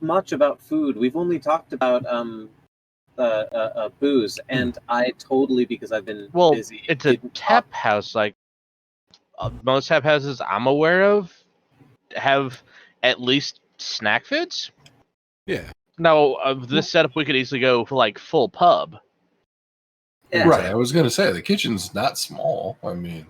much about food. We've only talked about booze, and I totally, because I've been busy. It's a tap house. Like most tap houses I'm aware of have at least snack foods. Yeah. Now, this setup, we could easily go for like full pub. Yeah. Right. I was going to say the kitchen's not small. I mean,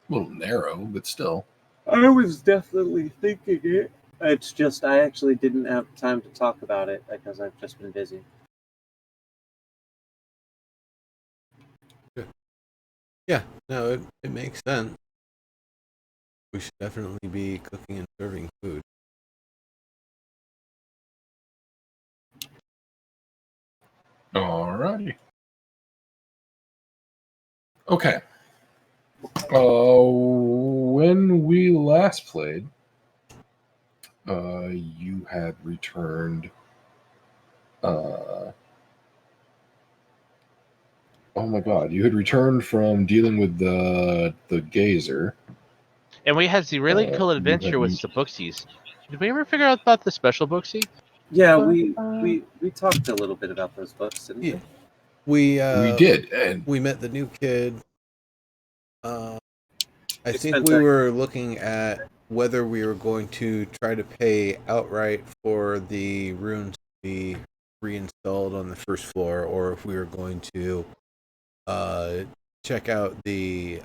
a little narrow, but still. I was definitely thinking it. It's just I actually didn't have time to talk about it because I've just been busy. Yeah, no, it makes sense. We should definitely be cooking and serving food. Alrighty. Okay. When we last played, you had returned. Oh my God! You had returned from dealing with the gazer, and we had the really cool adventure with the booksies. Did we ever figure out about the special booksy? Yeah, we talked a little bit about those books, didn't we? We did, and we met the new kid. I think we were looking at whether we were going to try to pay outright for the runes to be reinstalled on the first floor, or if we were going to check out the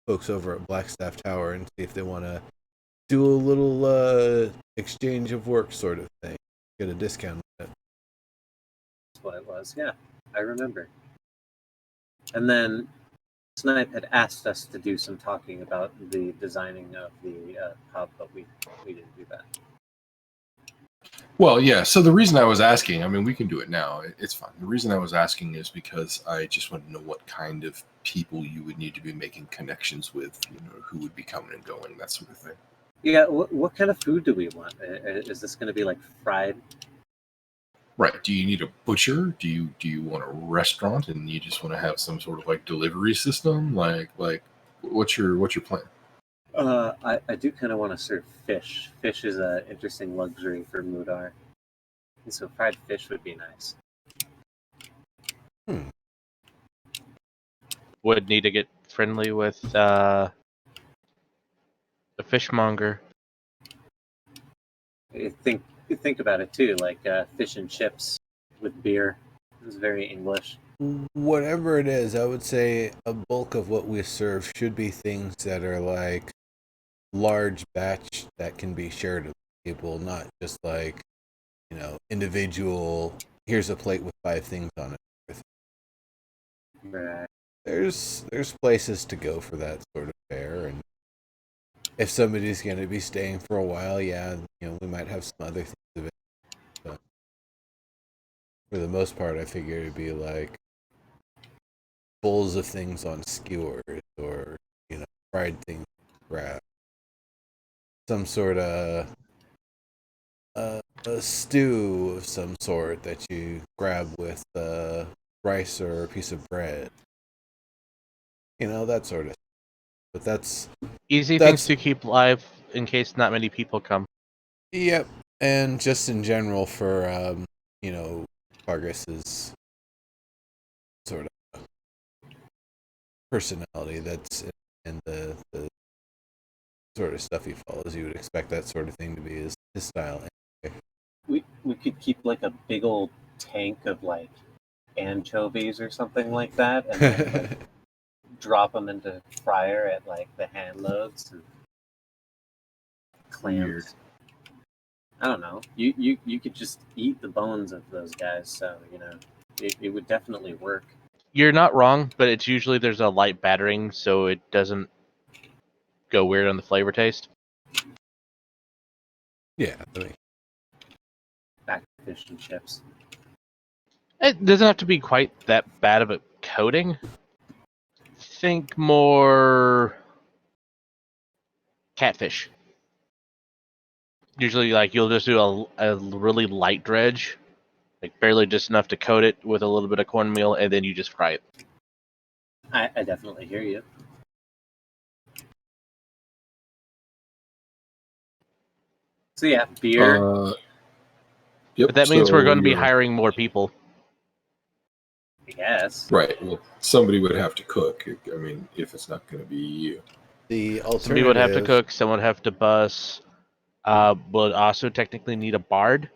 folks over at Blackstaff Tower and see if they want to do a little exchange of work sort of thing, get a discount on it. That's what it was. Yeah, I remember. And then Snipe had asked us to do some talking about the designing of the pub, but we didn't do that. Well, yeah. So the reason I was asking, I mean, we can do it now. It's fine. The reason I was asking is because I just want to know what kind of people you would need to be making connections with, who would be coming and going, that sort of thing. Yeah, what kind of food do we want? Is this going to be like fried? Right. Do you need a butcher? Do you want a restaurant and you just want to have some sort of like delivery system? Like what's your plan? I do kind of want to serve fish. Fish is an interesting luxury for Mudar. And so fried fish would be nice. Would need to get friendly with the fishmonger. Think about it too, like fish and chips with beer. It's very English. Whatever it is, I would say a bulk of what we serve should be things that are like large batch that can be shared with people, not just like, individual, here's a plate with 5 things on it. Right. There's places to go for that sort of fare, and if somebody's going to be staying for a while, yeah, we might have some other things of it. But for the most part, I figure it'd be like bowls of things on skewers, or fried things, grab some sort of a stew of some sort that you grab with rice or a piece of bread. That sort of. But that's easy things to keep live in case not many people come. Yep, and just in general for Vargas's sort of personality, that's in the sort of stuff he follows. You would expect that sort of thing to be his style. We could keep like a big old tank of like anchovies or something like that, and then, like, drop them into fryer at like the hand loads and clams. Weird. I don't know. You could just eat the bones of those guys, so it would definitely work. You're not wrong, but it's usually there's a light battering, so it doesn't go weird on the flavor taste. Yeah, back to fish and chips. It doesn't have to be quite that bad of a coating. Think more catfish. Usually, like, you'll just do a really light dredge, like barely just enough to coat it with a little bit of cornmeal, and then you just fry it. I definitely hear you. So yeah, beer. Yep. But that means we're so going to be you're- hiring more people. I guess. Right. Well, somebody would have to cook. I mean, if it's not going to be you. The Somebody would have to alternative, cook. Someone would have to bus. Would also technically need a bard.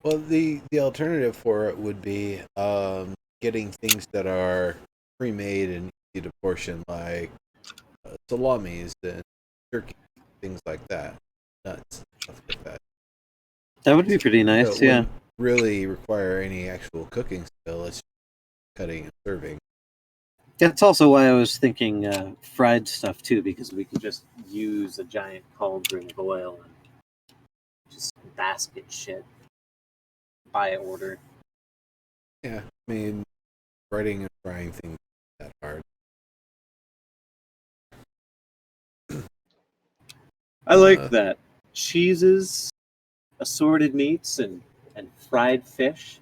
well, the alternative for it would be getting things that are pre-made and easy to portion, like salamis and turkey, things like that, nuts, stuff like that. That would be pretty So nice. it Yeah. wouldn't really require any actual cooking skill. It's cutting and serving. That's also why I was thinking fried stuff too, because we could just use a giant cauldron of oil and just basket shit by order. Yeah, I mean, breading and frying things isn't that hard. I like that. Cheeses, assorted meats, and fried fish.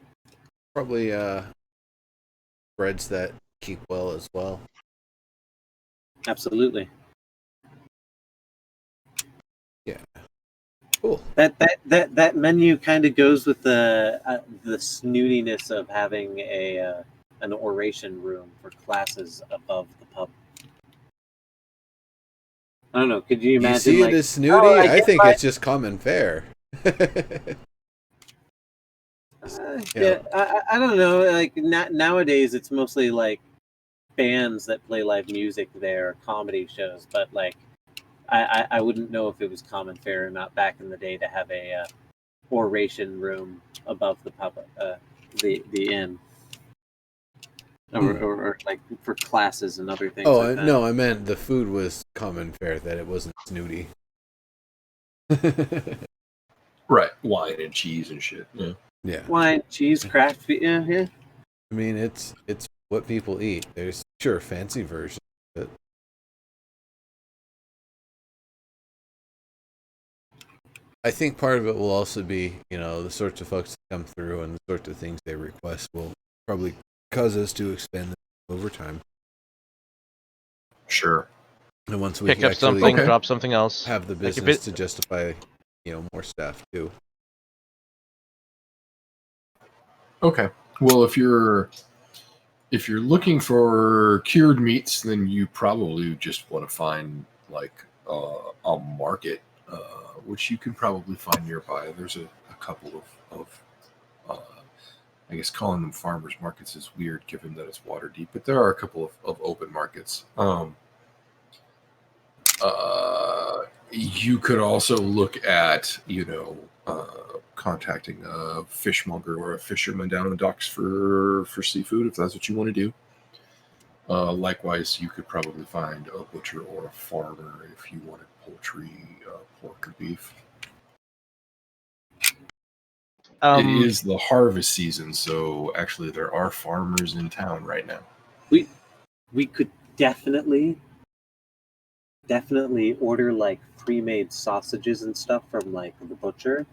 Probably breads that keep well as well. Absolutely. Yeah, cool. That menu kind of goes with the snootiness of having an oration room for classes above the pub. I don't know. Could you imagine? You see like, it as snooty? I get think my- it's just common fare. yeah, I don't know. Like nowadays, it's mostly like bands that play live music there, comedy shows. But like, I wouldn't know if it was common fare or not back in the day to have a oration room above the pub, the inn, or like for classes and other things. Oh like that. no, I meant the food was common fare, that it wasn't snooty. Right. Wine and cheese and shit. Yeah. Yeah, Wine, cheese, craft beer. Yeah, yeah. I mean it's what people eat. There's sure fancy versions, but I think part of it will also be, the sorts of folks that come through and the sorts of things they request will probably cause us to expend overtime. Sure. And once we Pick up actually something, drop something else. have the Like, if business it- to justify, more staff too. Okay. Well, if you're looking for cured meats, then you probably just want to find like a market, which you can probably find nearby. There's a couple of I guess calling them farmers markets is weird given that it's water deep, but there are a couple of open markets. You could also look at, contacting a fishmonger or a fisherman down in the docks for seafood if that's what you want to do. Likewise, you could probably find a butcher or a farmer if you wanted poultry, pork, or beef. It is the harvest season, so actually there are farmers in town right now. We could definitely order like pre-made sausages and stuff from like the butcher,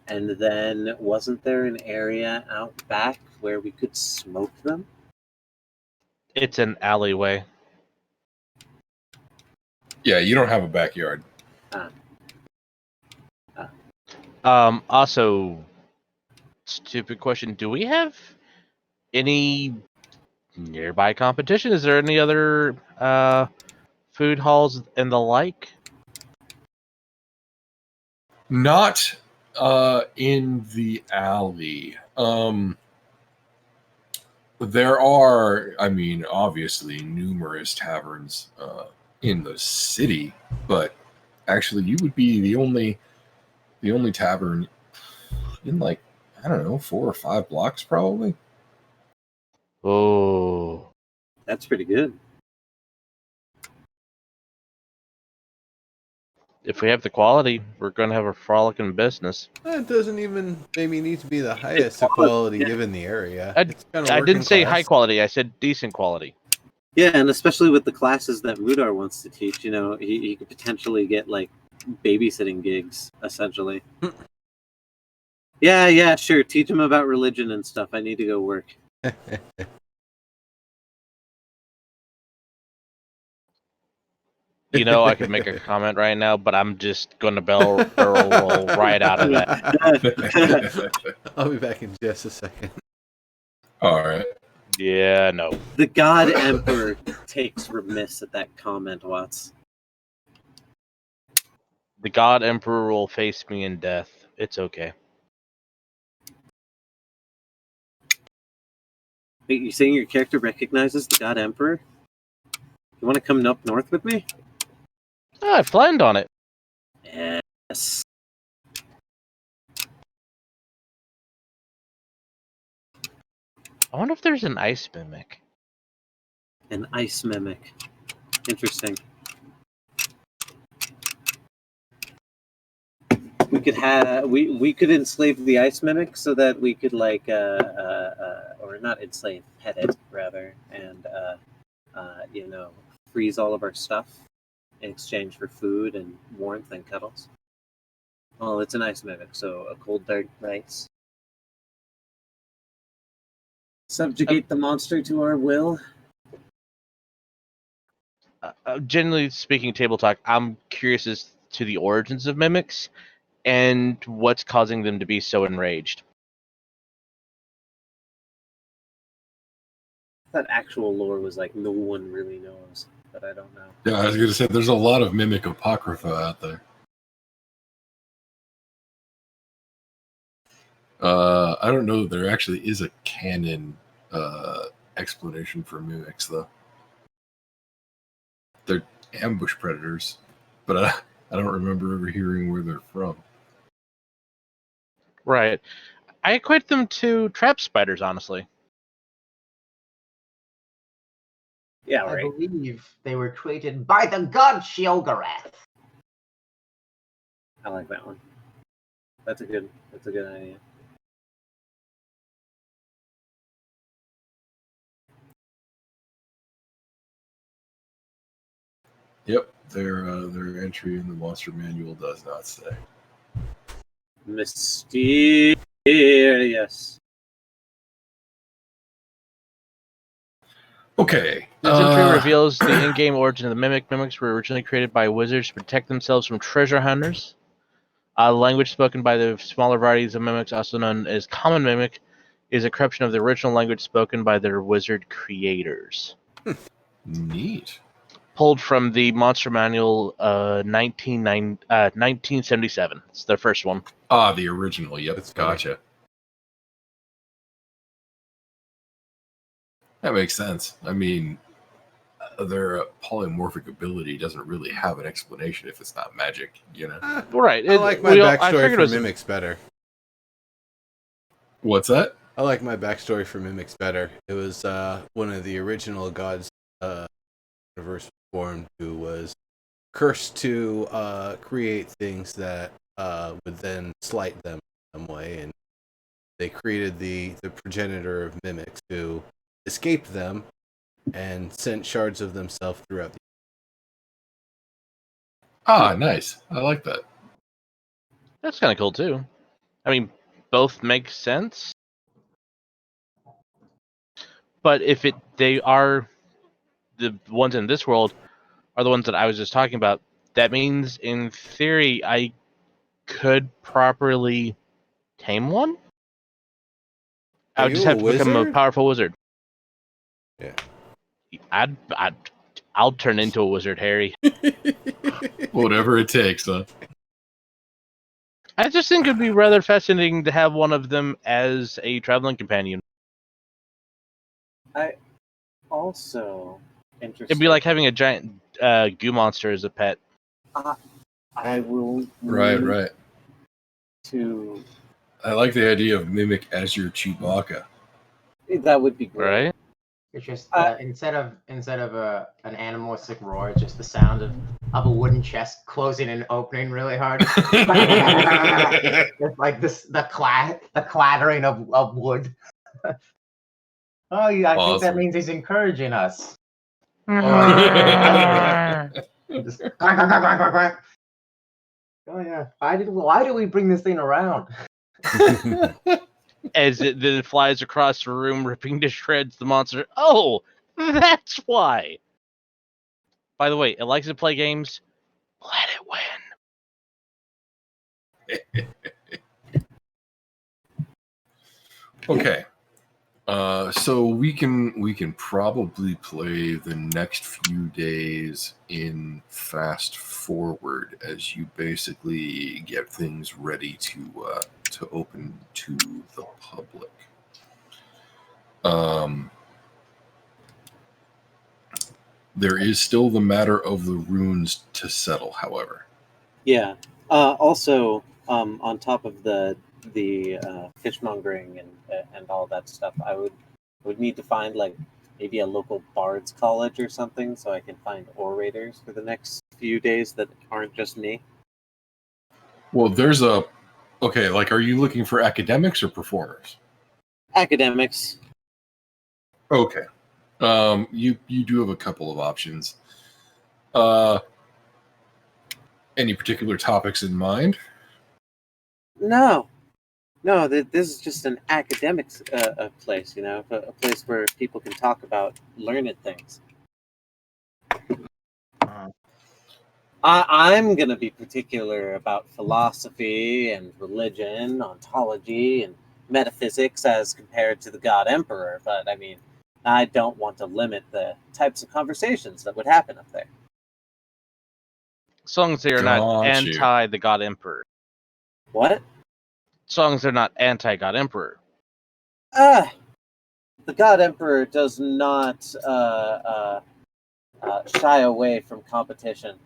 and then wasn't there an area out back where we could smoke them? It's an alleyway. Yeah, you don't have a backyard. Also, stupid question: do we have any nearby competition? Is there any other food halls and the like? Not in the alley. There are, I mean, obviously numerous taverns in the city, but actually you would be the only tavern in like, I don't know, 4 or 5 blocks probably. Oh, That's pretty good. if we have the quality, we're going to have a frolicking business. It doesn't even maybe need to be the highest of quality given the area. It's kind of I didn't working say class. high quality. I said decent quality. Yeah, and especially with the classes that Rudar wants to teach, he could potentially get like babysitting gigs, essentially. Yeah, sure. Teach him about religion and stuff. I need to go work. You know, I could make a comment right now, but I'm just going to barrel roll right out of that. I'll be back in just a second. All right. Yeah, no. The God Emperor takes remiss at that comment, Watts. The God Emperor will face me in death. It's okay. Wait, you saying your character recognizes the God Emperor? You want to come up north with me? I planned on it. Yes. I wonder if there's an ice mimic. An ice mimic. Interesting. We could have we could enslave the ice mimic so that we could or not enslave, pet it rather, and freeze all of our stuff in exchange for food and warmth and cuddles. Well, it's an ice mimic, so a cold dark ice. Subjugate the monster to our will. Generally speaking, table talk, I'm curious as to the origins of mimics and what's causing them to be so enraged. That actual lore was like no one really knows, but I don't know. Yeah, I was going to say there's a lot of mimic apocrypha out there. I don't know that there actually is a canon explanation for mimics, though. They're ambush predators, but I don't remember ever hearing where they're from. Right. I equate them to trap spiders, honestly. Yeah, I right. believe they were created by the god Sheogorath. I like that one. That's a good idea. Yep, their entry in the monster manual does not say. Mysterious. Okay. This entry reveals the in-game origin of the mimic. Mimics were originally created by wizards to protect themselves from treasure hunters. The language spoken by the smaller varieties of mimics, also known as common mimic, is a corruption of the original language spoken by their wizard creators. Neat. Pulled from the Monster Manual 1977. It's the first one. Ah, the original. Yep, That's funny. gotcha. That makes sense. I mean, their polymorphic ability doesn't really have an explanation if it's not magic, you know? Right. I like my backstory for mimics better. What's that? I like my backstory for mimics better. It was one of the original gods universe formed who was cursed to create things that would then slight them in some way, and they created the progenitor of mimics who escaped them and sent shards of themselves throughout the Ah, nice. I like that. That's kind of cool, too. I mean, both make sense. But if they are the ones in this world are the ones that I was just talking about, that means, in theory, I could properly tame one? I would just have to become a powerful wizard. Yeah. I'll turn into a wizard, Harry. Whatever it takes, huh? I just think it'd be rather fascinating to have one of them as a traveling companion. I also interested. It'd be like having a giant goo monster as a pet. I will. Right. To I like the idea of mimic as your Chewbacca. that would be great. Right? It's just instead of an animalistic roar, it's just the sound of a wooden chest closing and opening really hard. It's like the clattering of wood. Oh, yeah, I think that Awesome. means he's encouraging us. Just, oh yeah. Why do we bring this thing around? As it then flies across the room, ripping to shreds the monster. Oh, that's why. By the way, it likes to play games. Let it win. Okay. So we can probably play the next few days in fast forward as you basically get things ready to open to the public. There is still the matter of the runes to settle, however. Yeah. Also, on top of the fishmongering and all that stuff, I would need to find like maybe a local bards college or something, so I can find orators for the next few days that aren't just me. Well, there's a okay. Like, are you looking for academics or performers? Academics. Okay. You do have a couple of options. Any particular topics in mind? No. This is just an academics place, a place where people can talk about learned things. I'm going to be particular about philosophy and religion, ontology, and metaphysics as compared to the God Emperor, but I mean, I don't want to limit the types of conversations that would happen up there. As long as they are not Got you. anti the God Emperor. What? As long as they're not anti God Emperor. The God Emperor does not shy away from competition.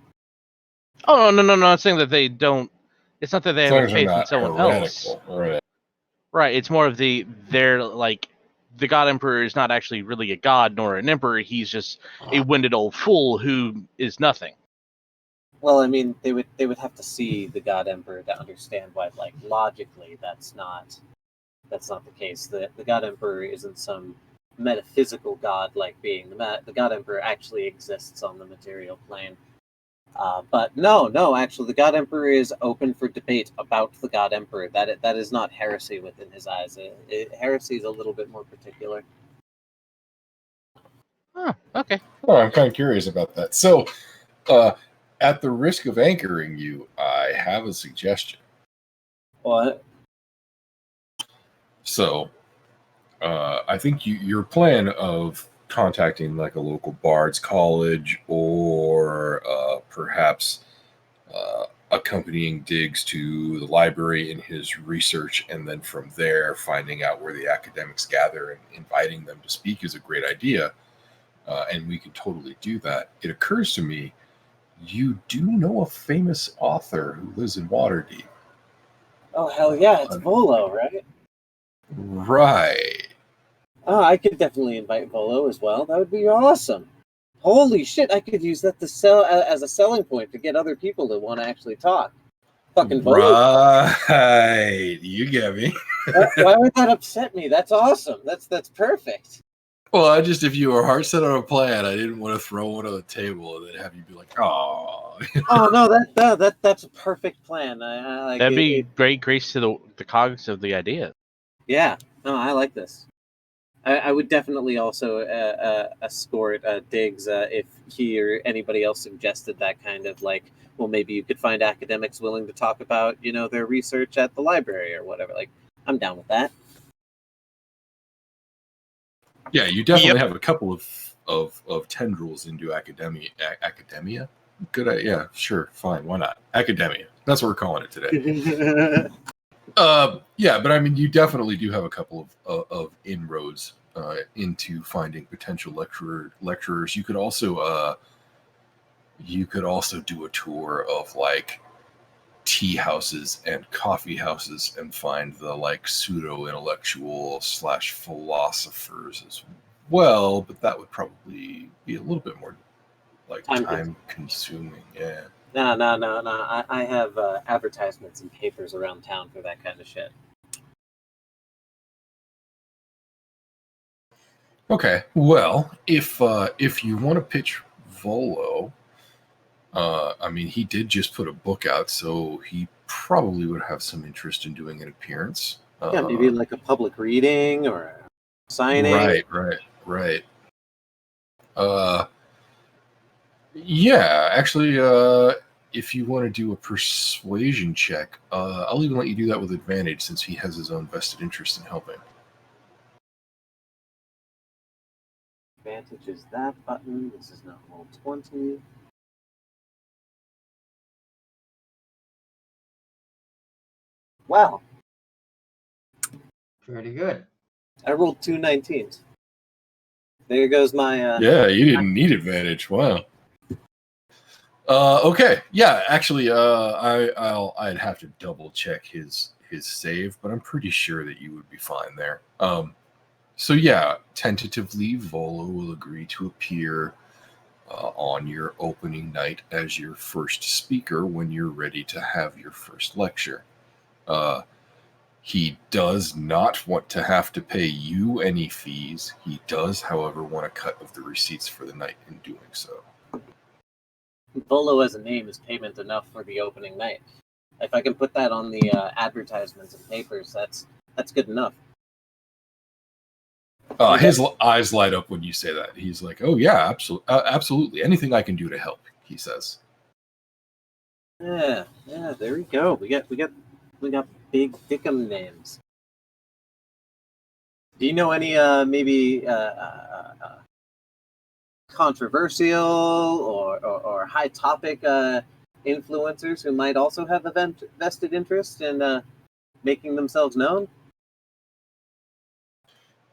Oh no! I'm saying that they don't. It's not that they As have long a as they're faith in not someone else. heretical, right? Right. It's more of they're like the God Emperor is not actually really a god nor an emperor. He's just a winded old fool who is nothing. Well, I mean, they would have to see the God Emperor to understand why, like, logically, that's not the case. The God Emperor isn't some metaphysical god like being. The God Emperor actually exists on the material plane. But no, actually, the God Emperor is open for debate about the God Emperor. That is not heresy within his eyes. Heresy is a little bit more particular. Oh, okay. Oh, I'm kind of curious about that. So, at the risk of anchoring you, I have a suggestion. What? So, I think your plan of contacting like a local bard's college or perhaps accompanying Diggs to the library in his research, and then from there finding out where the academics gather and inviting them to speak is a great idea. And we can totally do that. It occurs to me, you do know a famous author who lives in Waterdeep. Oh, hell yeah, it's Volo, right? Right. Oh, I could definitely invite Volo as well. That would be awesome. Holy shit, I could use that to sell as a selling point to get other people to want to actually talk. Fucking Volo. Right. You get me. Why would that upset me? That's awesome. That's perfect. Well, if you were hard set on a plan, I didn't want to throw one on the table and then have you be like, "Oh." Oh no, that's a perfect plan. I like That'd it, be great grace to the cogs of the idea. Yeah, no, I like this. I would definitely also escort Diggs if he or anybody else suggested that kind of like, well, maybe you could find academics willing to talk about, their research at the library or whatever. Like, I'm down with that. Yeah, you definitely have a couple of tendrils into academia. Academia? Good. Yeah, sure, fine. Why not? Academia. That's what we're calling it today. Yeah, but I mean, you definitely do have a couple of inroads into finding potential lecturers. You could also do a tour of like tea houses and coffee houses and find the like pseudo intellectual / philosophers as well. But that would probably be a little bit more like time consuming. Yeah. No. I have advertisements and papers around town for that kind of shit. Okay. Well, if you want to pitch Volo, I mean, he did just put a book out, so he probably would have some interest in doing an appearance. Yeah, maybe like a public reading or a signing. Right. Yeah, actually, if you want to do a persuasion check, I'll even let you do that with advantage since he has his own vested interest in helping. Advantage is that button. This is not roll 20. Wow, Pretty good. I rolled 2 19s. There goes my. Yeah, you didn't need advantage. Wow. Okay. Yeah, actually, I'd have to double check his save, but I'm pretty sure that you would be fine there. So yeah, tentatively, Volo will agree to appear on your opening night as your first speaker when you're ready to have your first lecture. He does not want to have to pay you any fees. He does, however, want a cut of the receipts for the night in doing so. Volo as a name is payment enough for the opening night. If I can put that on the advertisements and papers, that's good enough. His eyes light up when you say that. He's like, "Oh yeah, absolutely. Anything I can do to help," he says. Yeah, there we go. We got big dickum names. Do you know any maybe controversial or high topic influencers who might also have a vested interest in making themselves known?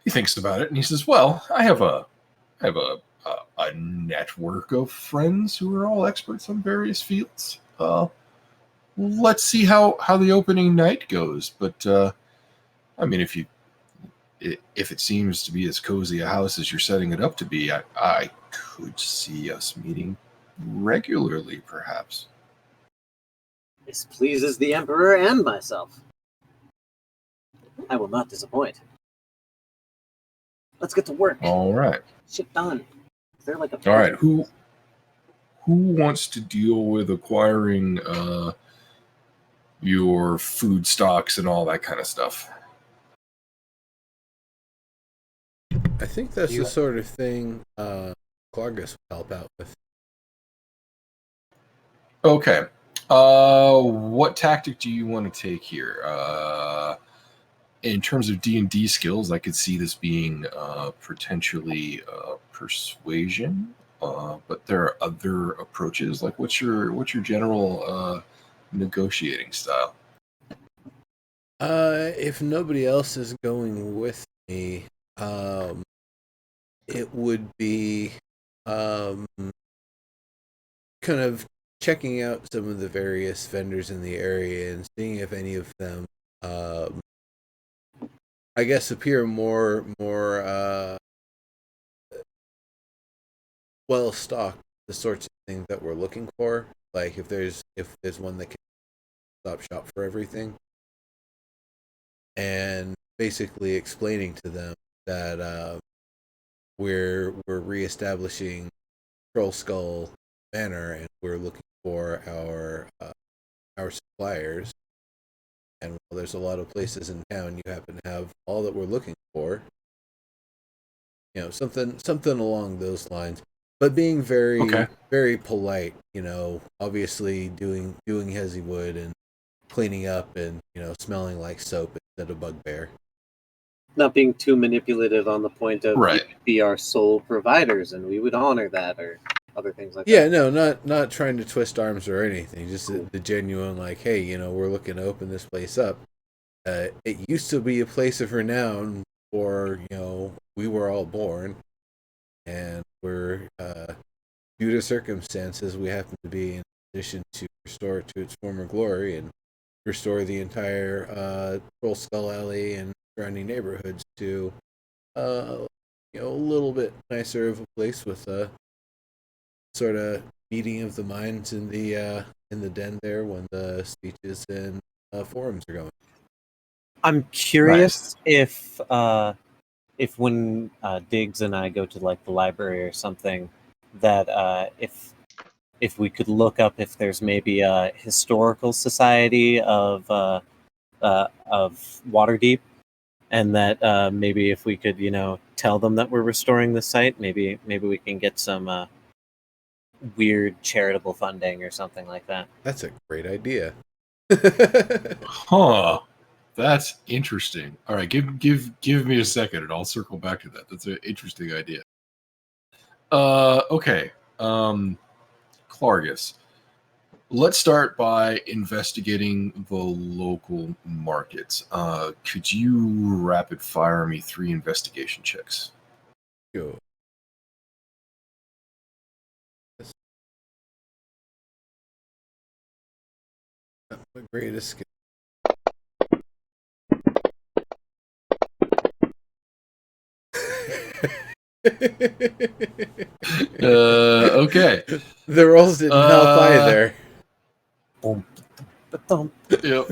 He thinks about it and he says, "Well, I have a network of friends who are all experts on various fields. Let's see how the opening night goes. But I mean, if it seems to be as cozy a house as you're setting it up to be, I could see us meeting regularly, perhaps." This pleases the Emperor and myself. I will not disappoint. Let's get to work. All right. Shit done. Is there like a All right. Who wants to deal with acquiring your food stocks and all that kind of stuff? I think that's the sort of thing Clargus would help out with. Okay. What tactic do you want to take here? In terms of D&D skills, I could see this being potentially persuasion, but there are other approaches. Like, what's your general negotiating style? If nobody else is going with me, it would be kind of checking out some of the various vendors in the area and seeing if any of them, I guess, appear more well stocked, the sorts of things that we're looking for. Like if there's one that can stop shop for everything, and basically explaining to them that we're reestablishing Troll Skull Manor and we're looking for our suppliers. And while there's a lot of places in town, you happen to have all that we're looking for. You know, something along those lines. But being very very polite. You know, obviously doing as he would and cleaning up and smelling like soap instead of bugbear. Not being too manipulative on the point of Right. you be our sole providers and we would honor that, or other things like that. Yeah, no, not trying to twist arms or anything. Just the genuine, like, hey, we're looking to open this place up. It used to be a place of renown for, we were all born, and we're due to circumstances we happen to be in a position to restore it to its former glory and restore the entire Troll Skull Alley and surrounding neighborhoods to a little bit nicer of a place with a sort of meeting of the minds in the den there when the speeches and forums are going. I'm curious if when Diggs and I go to like the library or something, that if we could look up if there's maybe a historical society of Waterdeep, and that maybe if we could tell them that we're restoring the site, maybe we can get some weird charitable funding or something like that. That's a great idea. Huh. That's interesting. All right, give me a second, and I'll circle back to that. That's an interesting idea. Okay. Clargus. Let's start by investigating the local markets. Could you rapid fire me 3 investigation checks? Go. Not my greatest skill. Okay. The rolls didn't help either. Yep,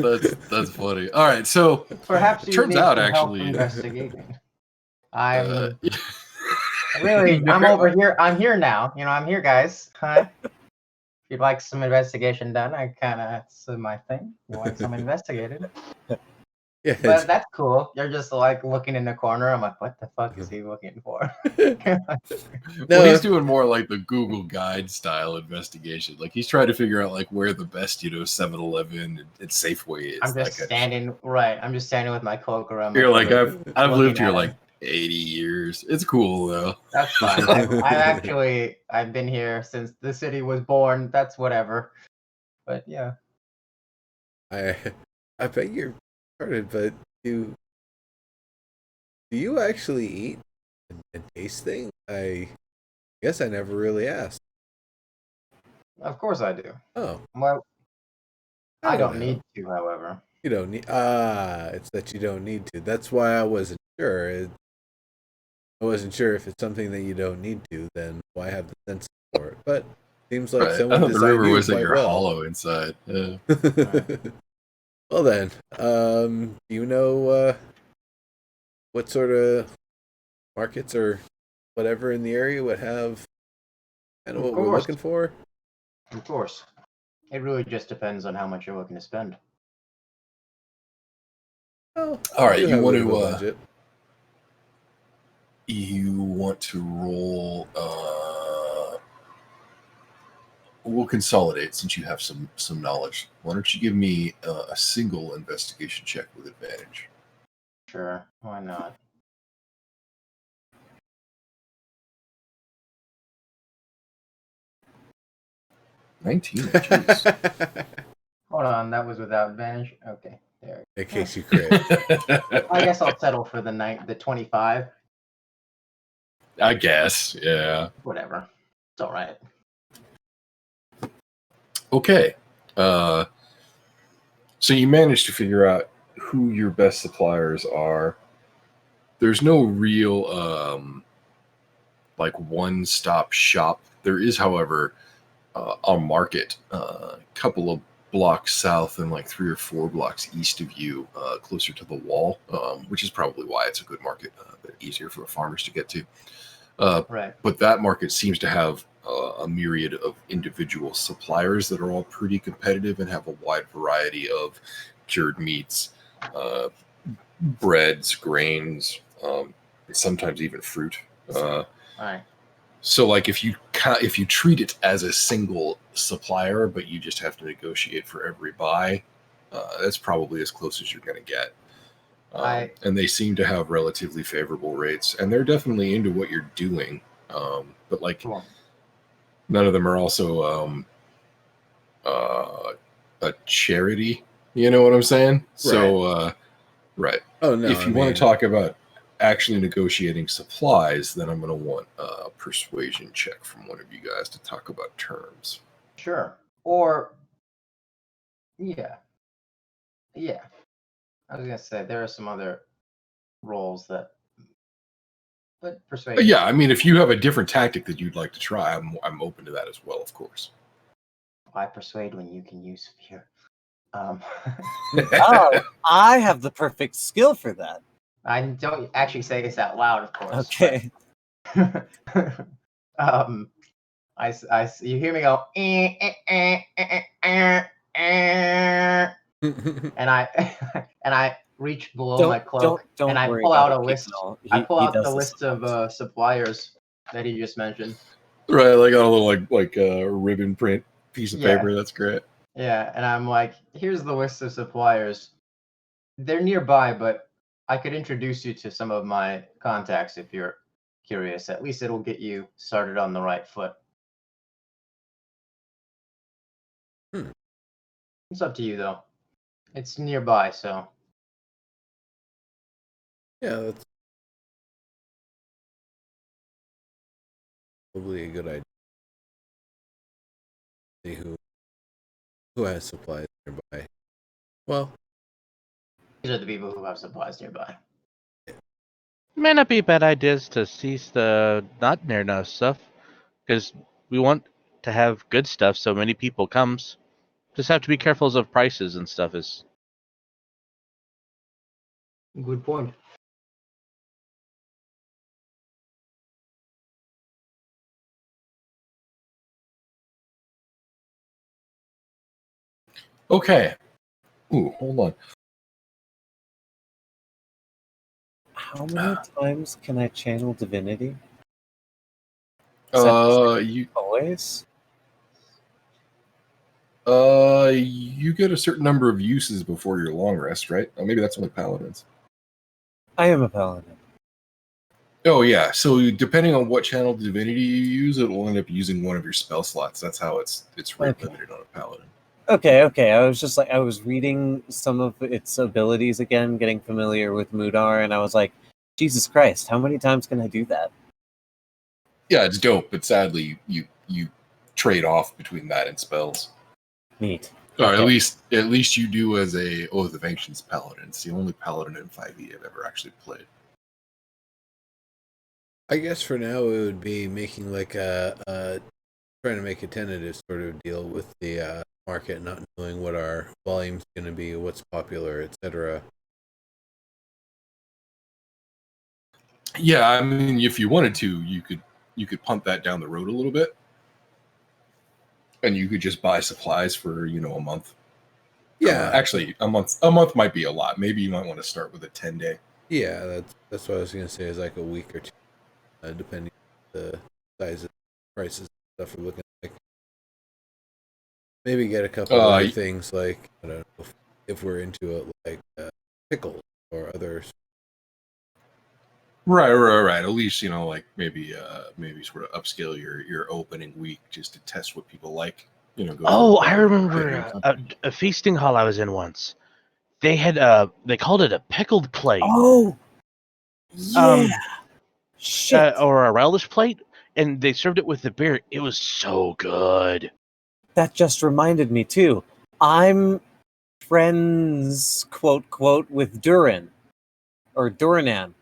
that's funny. All right, so Perhaps you turns need out some help actually, investigating. I'm yeah. really. I'm over here. I'm here now. I'm here, guys. Hi. If you'd like some investigation done, it's my thing. You want some investigated? Yeah, But that's cool. You're just like looking in the corner. I'm like, what the fuck is he looking for? Well, he's doing more like the Google Guide style investigation. Like he's trying to figure out like where the best, 7-Eleven and Safeway is. I'm just standing right. I'm just standing with my cloak around. You're like, I've looking lived here at like him. 80 years. It's cool though. That's fine. I've been here since the city was born. That's whatever. But yeah. I bet you're started, but do you actually eat and taste things? I guess I never really asked. Of course I do. Oh, Well, I don't know. need to, however. You don't need. It's that you don't need to. That's why I wasn't sure. I wasn't sure if it's something that you don't need to. Then why have the sense for it? But seems like Right. someone I thought the designed rumor you was that quite you're well. hollow inside. Yeah. Well then, do you know what sort of markets or whatever in the area would have kind of what we're looking for? Of course. It really just depends on how much you're looking to spend. Oh, All right, you you have a want bit of a to budget. You want to roll. We'll consolidate since you have some knowledge. Why don't you give me a single investigation check with advantage? Sure, why not? $19. Jeez. Hold on, that was without advantage. Okay, there. In case you crit. I guess I'll settle for the 25. I guess, yeah. Whatever. It's all right. Okay. So you managed to figure out who your best suppliers are. There's no real like one-stop shop. There is, however, a market a couple of blocks south and like 3 or 4 blocks east of you, closer to the wall, which is probably why it's a good market, a bit easier for the farmers to get to. Right. But that market seems to have a myriad of individual suppliers that are all pretty competitive and have a wide variety of cured meats, breads, grains, sometimes even fruit. Right. So, like, if you treat it as a single supplier, but you just have to negotiate for every buy, that's probably as close as you're going to get. And they seem to have relatively favorable rates, and they're definitely into what you're doing. But like, Cool. None of them are also a charity. You know what I'm saying? Right. So, right. Oh no! If you want to talk about actually negotiating supplies, then I'm going to want a persuasion check from one of you guys to talk about terms. Sure. Or, yeah. I was going to say, there are some other roles that, but persuasion. Yeah, I mean, if you have a different tactic that you'd like to try, I'm open to that as well, of course. Why persuade when you can use fear? Oh, I have the perfect skill for that. I don't actually say this out loud, of course. Okay. But, you hear me go, and I reach below my cloak and I pull out a list. I pull out the list of suppliers that he just mentioned. Right, like on a little like ribbon print piece of Yeah. paper. That's great. Yeah, and I'm like, here's the list of suppliers. They're nearby, but I could introduce you to some of my contacts if you're curious. At least it'll get you started on the right foot. Hmm. It's up to you, though. It's nearby, so. Yeah, that's probably a good idea. See who has supplies nearby. Well, These are the people who have supplies nearby. May not be bad ideas to cease the not near enough stuff, because we want to have good stuff so many people comes. Just have to be careful of prices and stuff. Is Good point. Okay. Ooh, hold on. How many times can I channel divinity? Is that You always? you get a certain number of uses before your long rest, right? Oh, maybe that's only paladins. I am a paladin. Oh yeah. So depending on what channel divinity you use, it will end up using one of your spell slots. That's how it's rate Okay. limited on a paladin. Okay. I was just like, I was reading some of its abilities again, getting familiar with Mudar, and I was like, Jesus Christ, how many times can I do that? Yeah, it's dope, but sadly you trade off between that and spells. Neat. Or Okay. at least you do as a Oath of Ancients paladin. It's the only paladin in 5e I've ever actually played. I guess for now it would be making like a trying to make a tentative sort of deal with the market, not knowing what our volume's going to be, what's popular, etc. Yeah, I mean, if you wanted to, you could punt that down the road a little bit, and you could just buy supplies for a month. Yeah, Actually, a month might be a lot. Maybe you might want to start with a 10-day. yeah, that's what I was going to say. Is like a week or two, depending on the sizes, prices, stuff we're looking like. Maybe get a couple other things like I don't know if we're into it, like pickles or others. Right. At least like maybe sort of upscale your opening week just to test what people like. Go for I remember dinner or something. a feasting hall I was in once. They had they called it a pickled plate, Oh, yeah. Shit. or a relish plate, and they served it with the beer. It was so good. That just reminded me too. I'm friends, quote quote, with Duran or Duranan.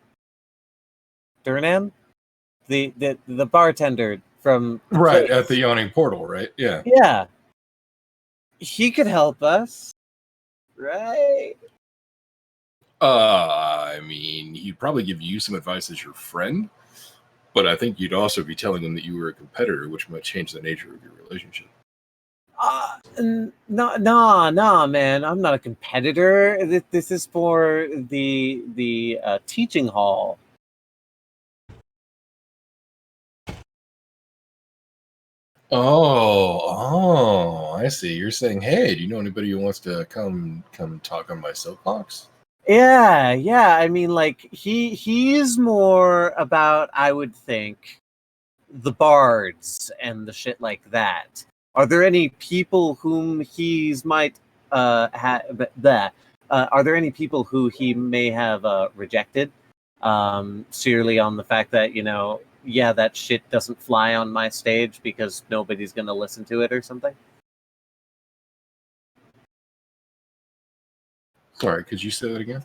Duranan, the bartender from the Right place. at the yawning portal, right? Yeah. Yeah, he could help us, right? I mean, he'd probably give you some advice as your friend, but I think you'd also be telling him that you were a competitor, which might change the nature of your relationship. Nah, man. I'm not a competitor. This is for the teaching hall. I see. You're saying, hey, do you know anybody who wants to come talk on my soapbox? Yeah. I mean, like he's more about, I would think, the bards and the shit like that. Are there any people whom he's might have that? Are there any people who he may have rejected? Sheerly on the fact that yeah, that shit doesn't fly on my stage because nobody's gonna listen to it or something. Sorry, could you say that again?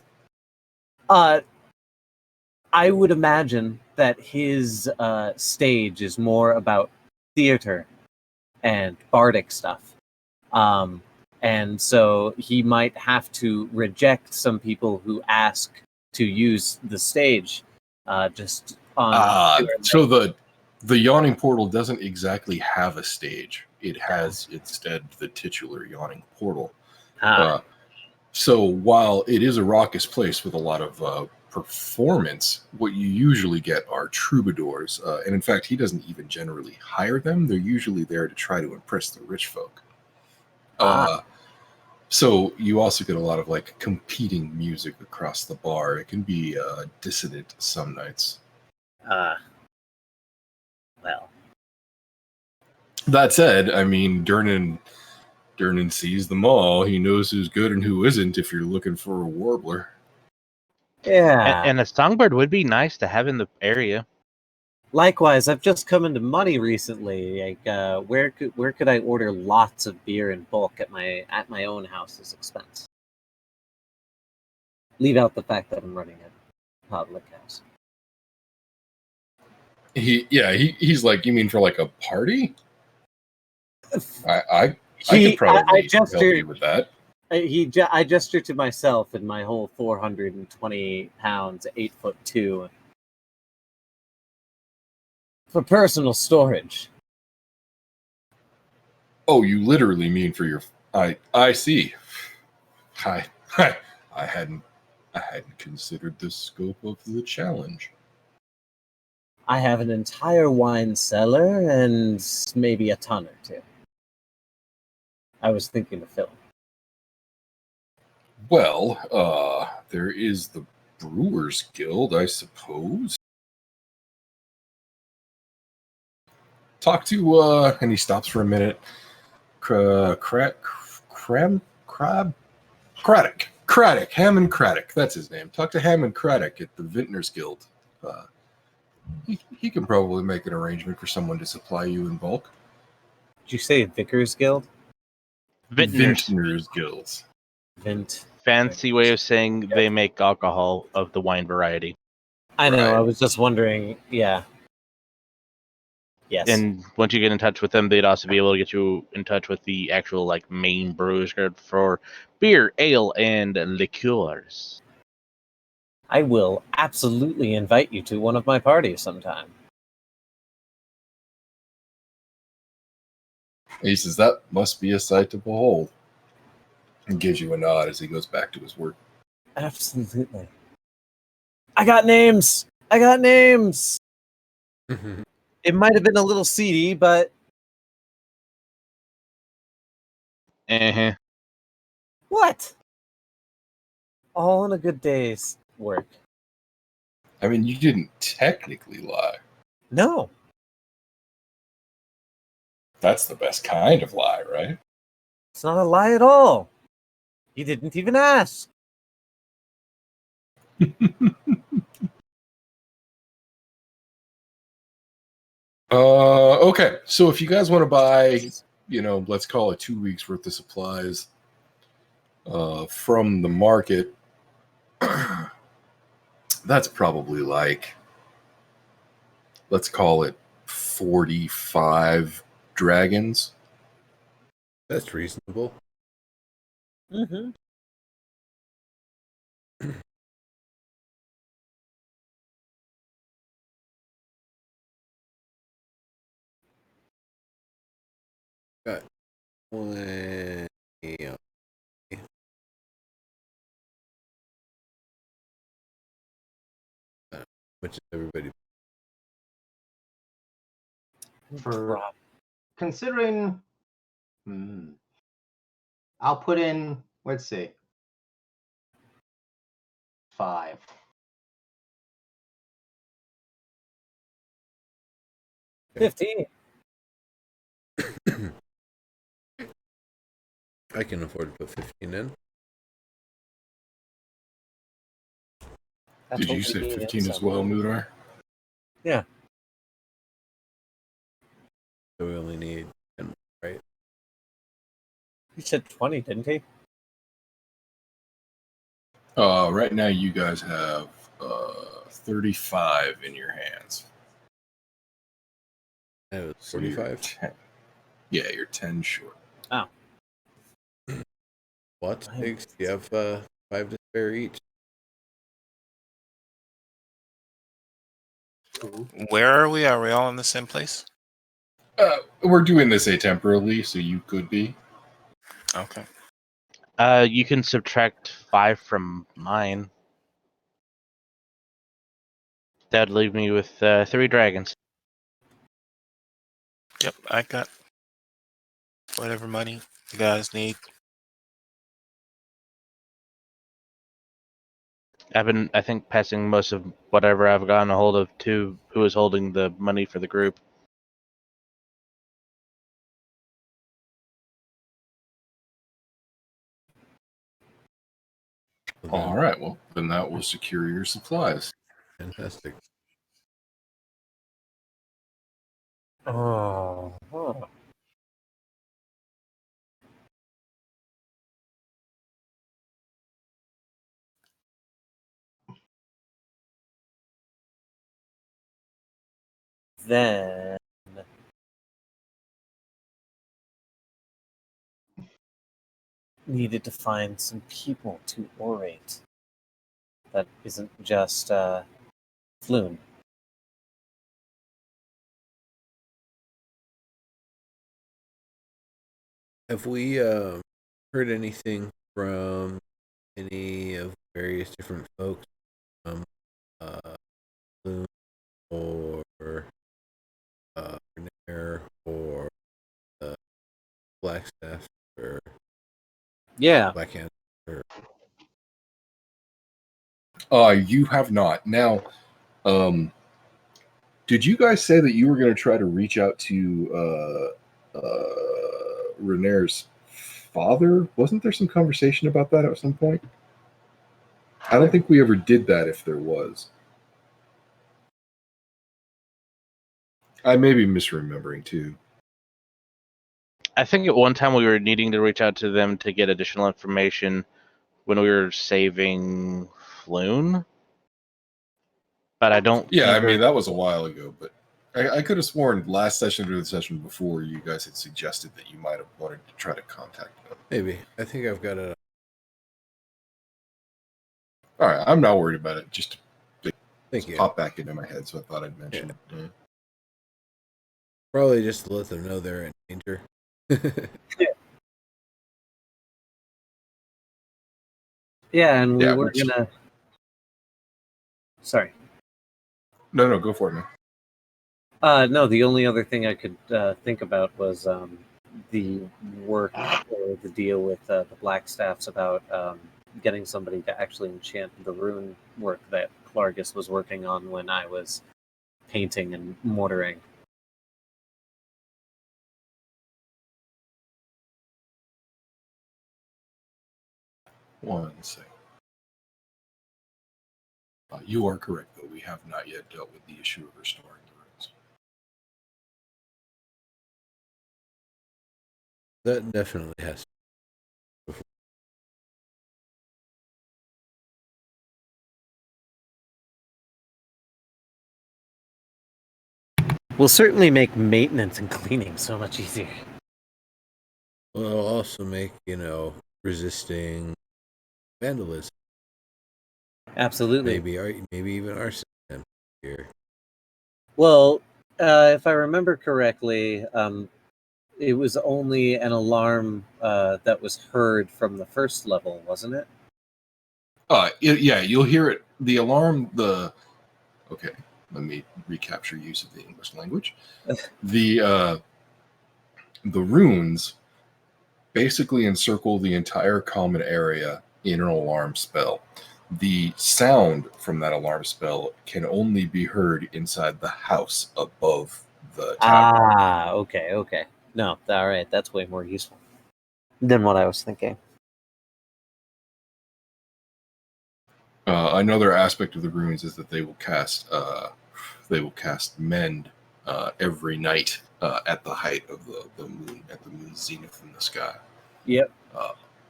I would imagine that his stage is more about theater and bardic stuff. And so he might have to reject some people who ask to use the stage just on. So the yawning portal doesn't exactly have a stage. It has instead the titular yawning portal. So while it is a raucous place with a lot of performance, what you usually get are troubadours. And in fact, he doesn't even generally hire them. They're usually there to try to impress the rich folk. So you also get a lot of like competing music across the bar. It can be dissonant some nights. Well, That said, I mean, Durnan sees them all. He knows who's good and who isn't if you're looking for a warbler. yeah. And a songbird would be nice to have in the area. Likewise, I've just come into money recently. Like, where could I order lots of beer in bulk at my own house's expense? Leave out the fact that I'm running a public house. He's like, you mean for like a party? I could probably help you with that. I gestured to myself and my whole 420 pounds, 8'2", for personal storage. Oh, you literally mean for your? I see. I hadn't considered the scope of the challenge. I have an entire wine cellar and maybe a ton or two. I was thinking of filling. Well, there is the Brewers Guild, I suppose. Talk to and he stops for a minute. Craddock, Hammond Craddock. That's his name. Talk to Hammond Craddock at the Vintners Guild. He can probably make an arrangement for someone to supply you in bulk. Did you say Vickers Guild? Vintners Guilds. Fancy way of saying they make alcohol of the wine variety. I know. Right. I was just wondering. Yeah. Yes. And once you get in touch with them, they'd also be able to get you in touch with the actual like main brewers guild for beer, ale, and liqueurs. I will absolutely invite you to one of my parties sometime. He says, that must be a sight to behold. And gives you a nod as he goes back to his work. Absolutely. I got names. It might have been a little seedy, but what? All in a good day's work. I mean, you didn't technically lie. No. That's the best kind of lie, right? It's not a lie at all. You didn't even ask. Okay. So if you guys want to buy, let's call it 2 weeks worth of supplies from the market, that's probably like, let's call it 45 dragons. That's reasonable. Mm-hmm. Got one. Yeah. Which is everybody. For considering, I'll put in, let's see, 5. Okay. 15. I can afford to put 15 in. That's Did what you we say need 15 in as well, someone. Mudar? Yeah. So we only need 10, right? He said 20, didn't he? Right now you guys have 35 in your hands. That was So you're 45. 10. Yeah, you're 10 short. Oh. What? Eggs? Do you have 5 to spare each? Where are we? Are we all in the same place? We're doing this atemporally, so you could be. Okay. You can subtract 5 from mine. That'd leave me with 3 dragons. Yep, I got whatever money you guys need. I've been, I think, passing most of whatever I've gotten a hold of to who is holding the money for the group. All right. Well, then that will secure your supplies. Fantastic. Oh. Then needed to find some people to orate. That isn't just Floon. Have we heard anything from any of various different folks from Bloom or Renair or Blackstaff or Yeah. Blackhand? Or... You have not. Now, did you guys say that you were going to try to reach out to Renair's father? Wasn't there some conversation about that at some point? I don't think we ever did that if there was. I may be misremembering too. I think at one time we were needing to reach out to them to get additional information when we were saving Floon. But I don't. Yeah, I think mean, that was a while ago, but I could have sworn last session or the session before you guys had suggested that you might have wanted to try to contact them. Maybe. I think I've got it. All right, I'm not worried about it. Just Thank you. popped back into my head, so I thought I'd mention it. Yeah. Probably just to let them know they're in danger. Yeah, and we Yeah, were which- gonna. Sorry. No, go for it, man. No, the only other thing I could think about was the work or the deal with the Blackstaffs about getting somebody to actually enchant the rune work that Clargus was working on when I was painting and mortaring. One second. You are correct, though. We have not yet dealt with the issue of restoring the runes. That definitely has. Will certainly make maintenance and cleaning so much easier. Well, it'll also make, resisting vandalism. Absolutely. Maybe even arson here. Well, if I remember correctly, it was only an alarm that was heard from the first level, wasn't it? Yeah, you'll hear it. The alarm, okay, let me recapture use of the English language. The runes basically encircle the entire common area in an alarm spell. The sound from that alarm spell can only be heard inside the house above the tower. Ah, okay. No, all right, that's way more useful than what I was thinking. Another aspect of the runes is that they will cast mend every night at the height of the moon, at the moon's zenith in the sky. Yep.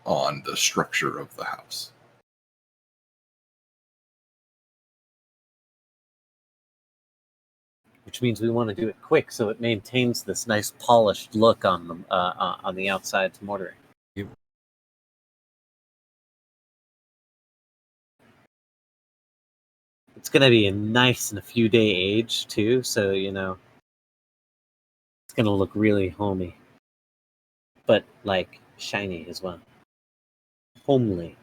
On the structure of the house. Which means we want to do it quick so it maintains this nice polished look on the outside to mortaring. Yep. It's going to be a nice and a few day age too, so it's going to look really homey, but like shiny as well. Homely,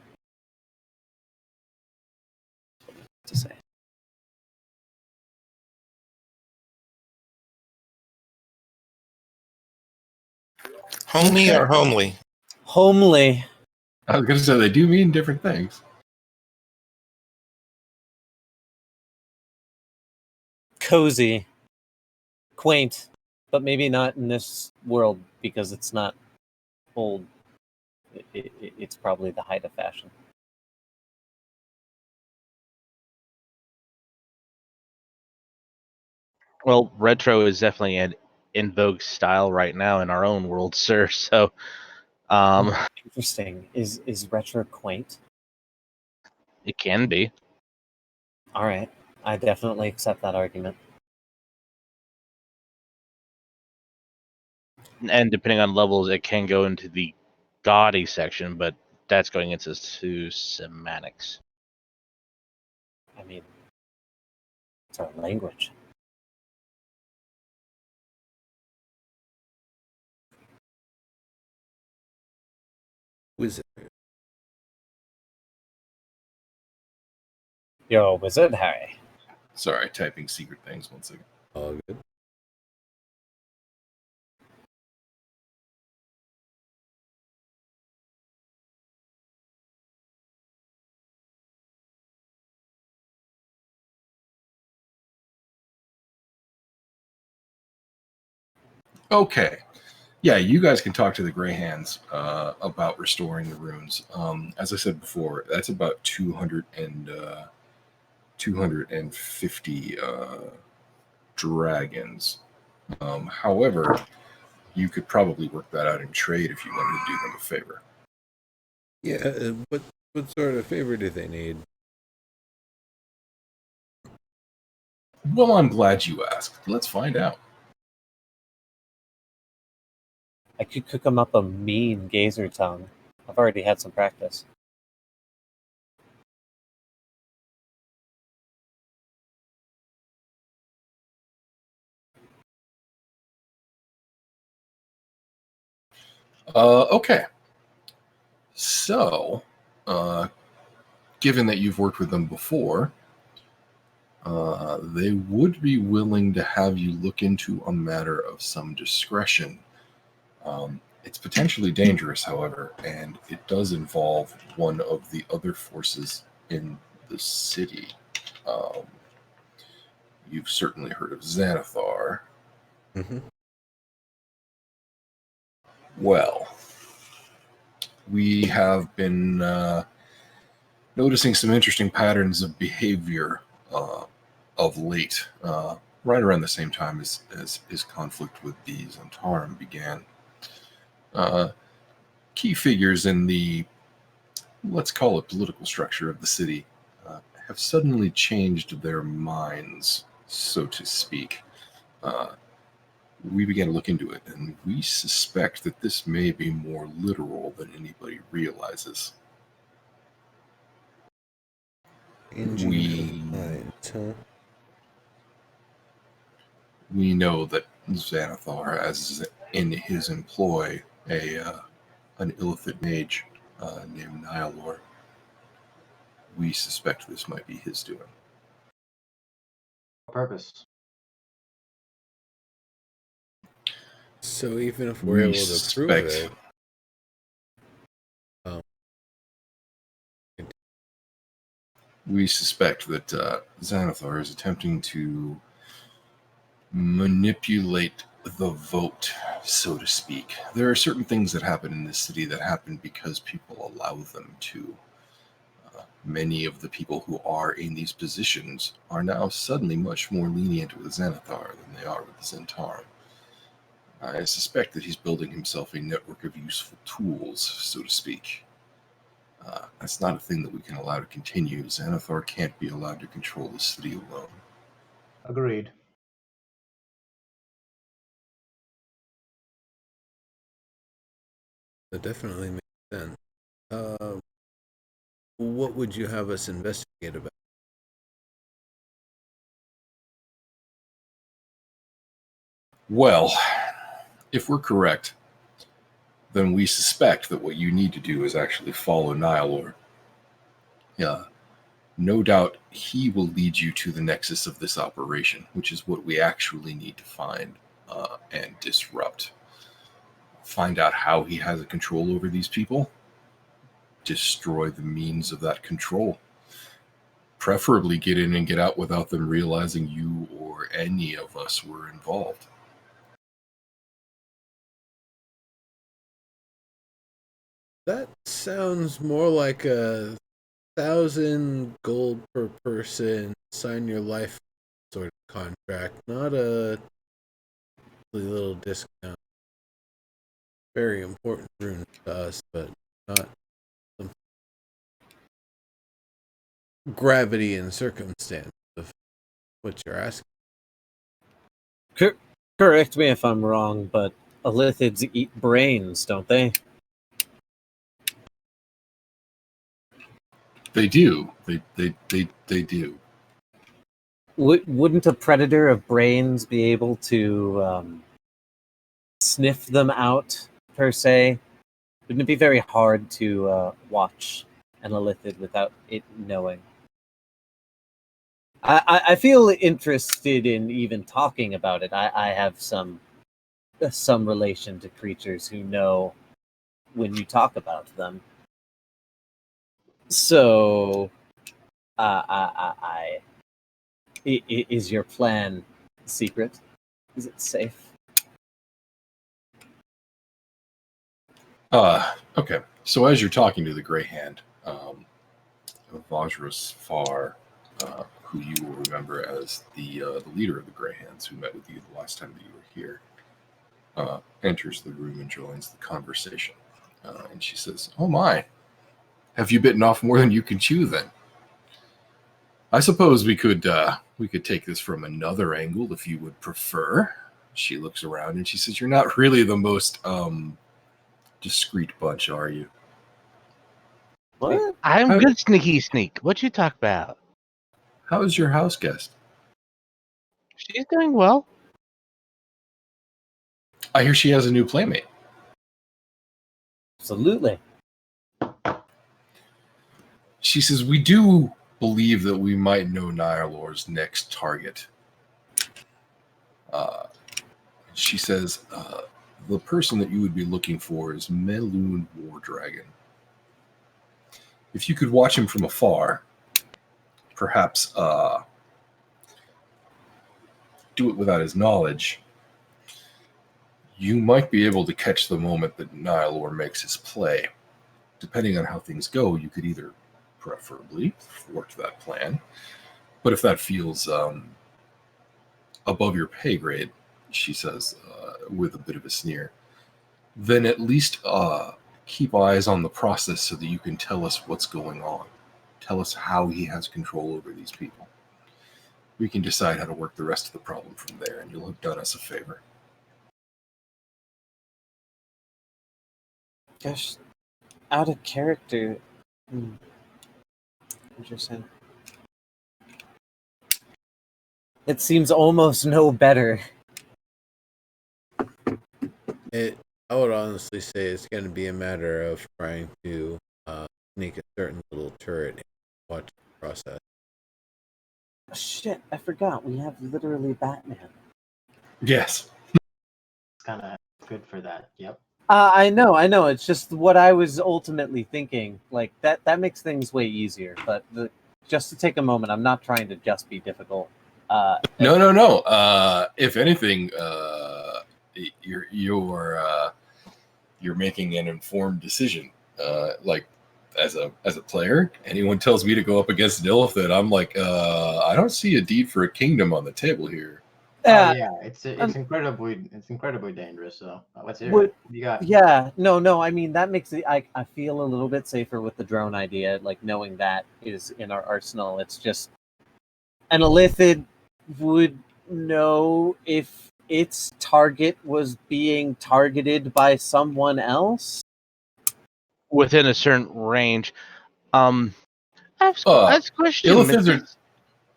to say. Homey Okay. or homely? Homely. I was going to say they do mean different things. Cozy. Quaint. But maybe not in this world because it's not old. It's probably the height of fashion. Well, retro is definitely an in vogue style right now in our own world, sir. So, Interesting. Is retro quaint? it can be. All right. I definitely accept that argument. And depending on levels, it can go into the gaudy section, but that's going into semantics. I mean, it's our language. Wizard. You're a wizard, Harry. Sorry, typing secret things. 1 second. All good. Okay. Yeah, you guys can talk to the Grey Hands about restoring the runes. As I said before, that's about 250 dragons. However, you could probably work that out in trade if you wanted to do them a favor. Yeah. What sort of favor do they need? Well, I'm glad you asked. Let's find out. I could cook him up a mean gazer tongue. I've already had some practice. Okay. So, given that you've worked with them before, they would be willing to have you look into a matter of some discretion. It's potentially dangerous, however, and it does involve one of the other forces in the city. You've certainly heard of Xanathar. Mm-hmm. Well, we have been noticing some interesting patterns of behavior of late, right around the same time as his conflict with the Xantarum began. Key figures in the, let's call it, political structure of the city have suddenly changed their minds, so to speak. We began to look into it, and we suspect that this may be more literal than anybody realizes. Changing their minds, huh? We know that Xanathar has in his employ an illithid mage named Nihilor. We suspect this might be his doing. Purpose. So even if we're We able to prove suspect it, we suspect that Xanathar is attempting to manipulate the vote, so to speak. There are certain things that happen in this city that happen because people allow them to. Many of the people who are in these positions are now suddenly much more lenient with Xanathar than they are with the Zentarum. I suspect that he's building himself a network of useful tools, so to speak. That's not a thing that we can allow to continue. Xanathar can't be allowed to control the city alone. Agreed. that definitely makes sense. What would you have us investigate about? Well, if we're correct, then we suspect that what you need to do is actually follow Nihilor. Yeah, no doubt he will lead you to the nexus of this operation, which is what we actually need to find and disrupt. find out how he has a control over these people, destroy the means of that control. Preferably get in and get out without them realizing you or any of us were involved. That sounds more like 1,000 gold per person, sign your life sort of contract, not a little discount. Very important rune to us, but not some gravity and circumstance of what you're asking. Correct me if I'm wrong, but Elithids eat brains, don't they? They do. They do. Wouldn't a predator of brains be able to sniff them out, per se? Wouldn't it be very hard to watch an Elithid without it knowing? I feel interested in even talking about it. I have some relation to creatures who know when you talk about them. So, is your plan secret? Is it safe? Okay. So as you're talking to the Grey Hand, Vajra's Far, who you will remember as the leader of the Grey Hands, who met with you the last time that you were here, enters the room and joins the conversation. And she says, "Oh my, have you bitten off more than you can chew then? I suppose we could take this from another angle if you would prefer." She looks around and she says, "You're not really the most discreet bunch, are you?" What? I'm How- good, sneaky sneak. What you talk about? How is your house guest? She's doing well. I hear she has a new playmate. Absolutely. She says, "We do believe that we might know Nihilor's next target." She says, "The person that you would be looking for is Melun War Dragon. If you could watch him from afar, perhaps do it without his knowledge, you might be able to catch the moment that Nihilor makes his play. Depending on how things go, you could either preferably thwart that plan, but if that feels above your pay grade," she says with a bit of a sneer, "then at least keep eyes on the process so that you can tell us what's going on. Tell us how he has control over these people. We can decide how to work the rest of the problem from there, and you'll have done us a favor." Gosh, out of character. Interesting. It seems almost no better. I would honestly say it's going to be a matter of trying to sneak a certain little turret and watch the process. Shit, I forgot. We have literally Batman. Yes. It's kind of good for that. Yep. I know. It's just what I was ultimately thinking. Like that makes things way easier. But just to take a moment, I'm not trying to just be difficult. No. If anything, you're making an informed decision. Like as a player, anyone tells me to go up against an Illithid, I'm like, I don't see a deed for a kingdom on the table here. Yeah, it's incredibly dangerous. So let's hear it. What you got? Yeah, no. I mean, that makes it. I feel a little bit safer with the drone idea, like knowing that is in our arsenal. It's just an Illithid would know if its target was being targeted by someone else within a certain range. I have a question.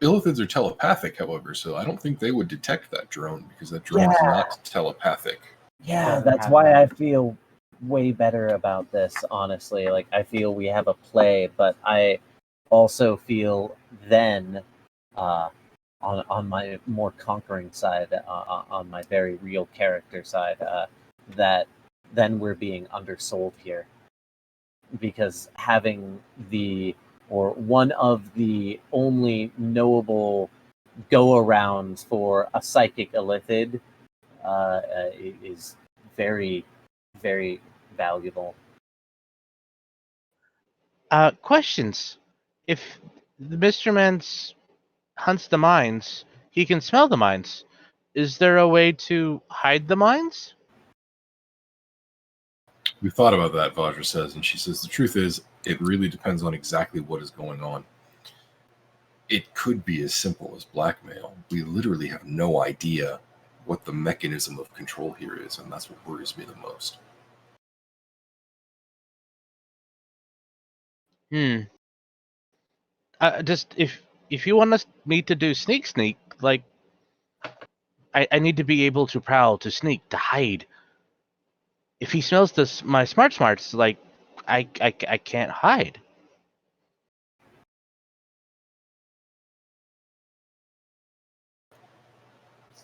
Illithids are telepathic, however, so I don't think they would detect that drone because that drone is not telepathic. Yeah, that's why I feel way better about this, honestly. Like, I feel we have a play, but I also feel then, on my more conquering side, on my very real character side, that then we're being undersold here. Because having one of the only knowable go-arounds for a psychic illithid is very, very valuable. Questions. If Mr. Mans hunts the mines, he can smell the mines. Is there a way to hide the mines? We thought about that, Vajra says, and she says the truth is it really depends on exactly what is going on. It could be as simple as blackmail. We literally have no idea what the mechanism of control here is, and that's what worries me the most. Just if you want me to do sneak, like I need to be able to prowl, to sneak, to hide. If he smells my smarts, like I can't hide.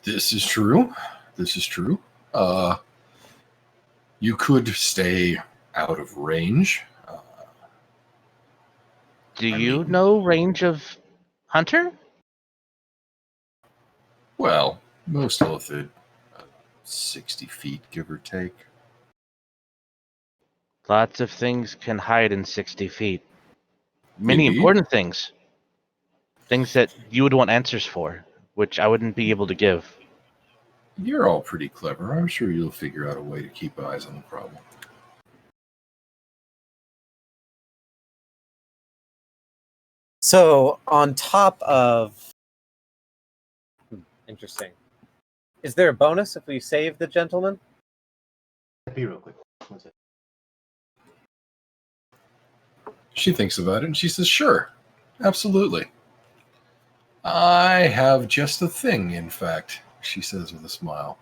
This is true. You could stay out of range. Do you know range of hunter? Well, most illithid, 60 feet, give or take. Lots of things can hide in 60 feet. Many Indeed. important things. Things that you would want answers for, which I wouldn't be able to give. You're all pretty clever. I'm sure you'll figure out a way to keep eyes on the problem. So, on top of... Interesting. Is there a bonus if we save the gentleman? Be real quick. What's it? She thinks about it and she says, sure, absolutely. I have just the thing, in fact, she says with a smile.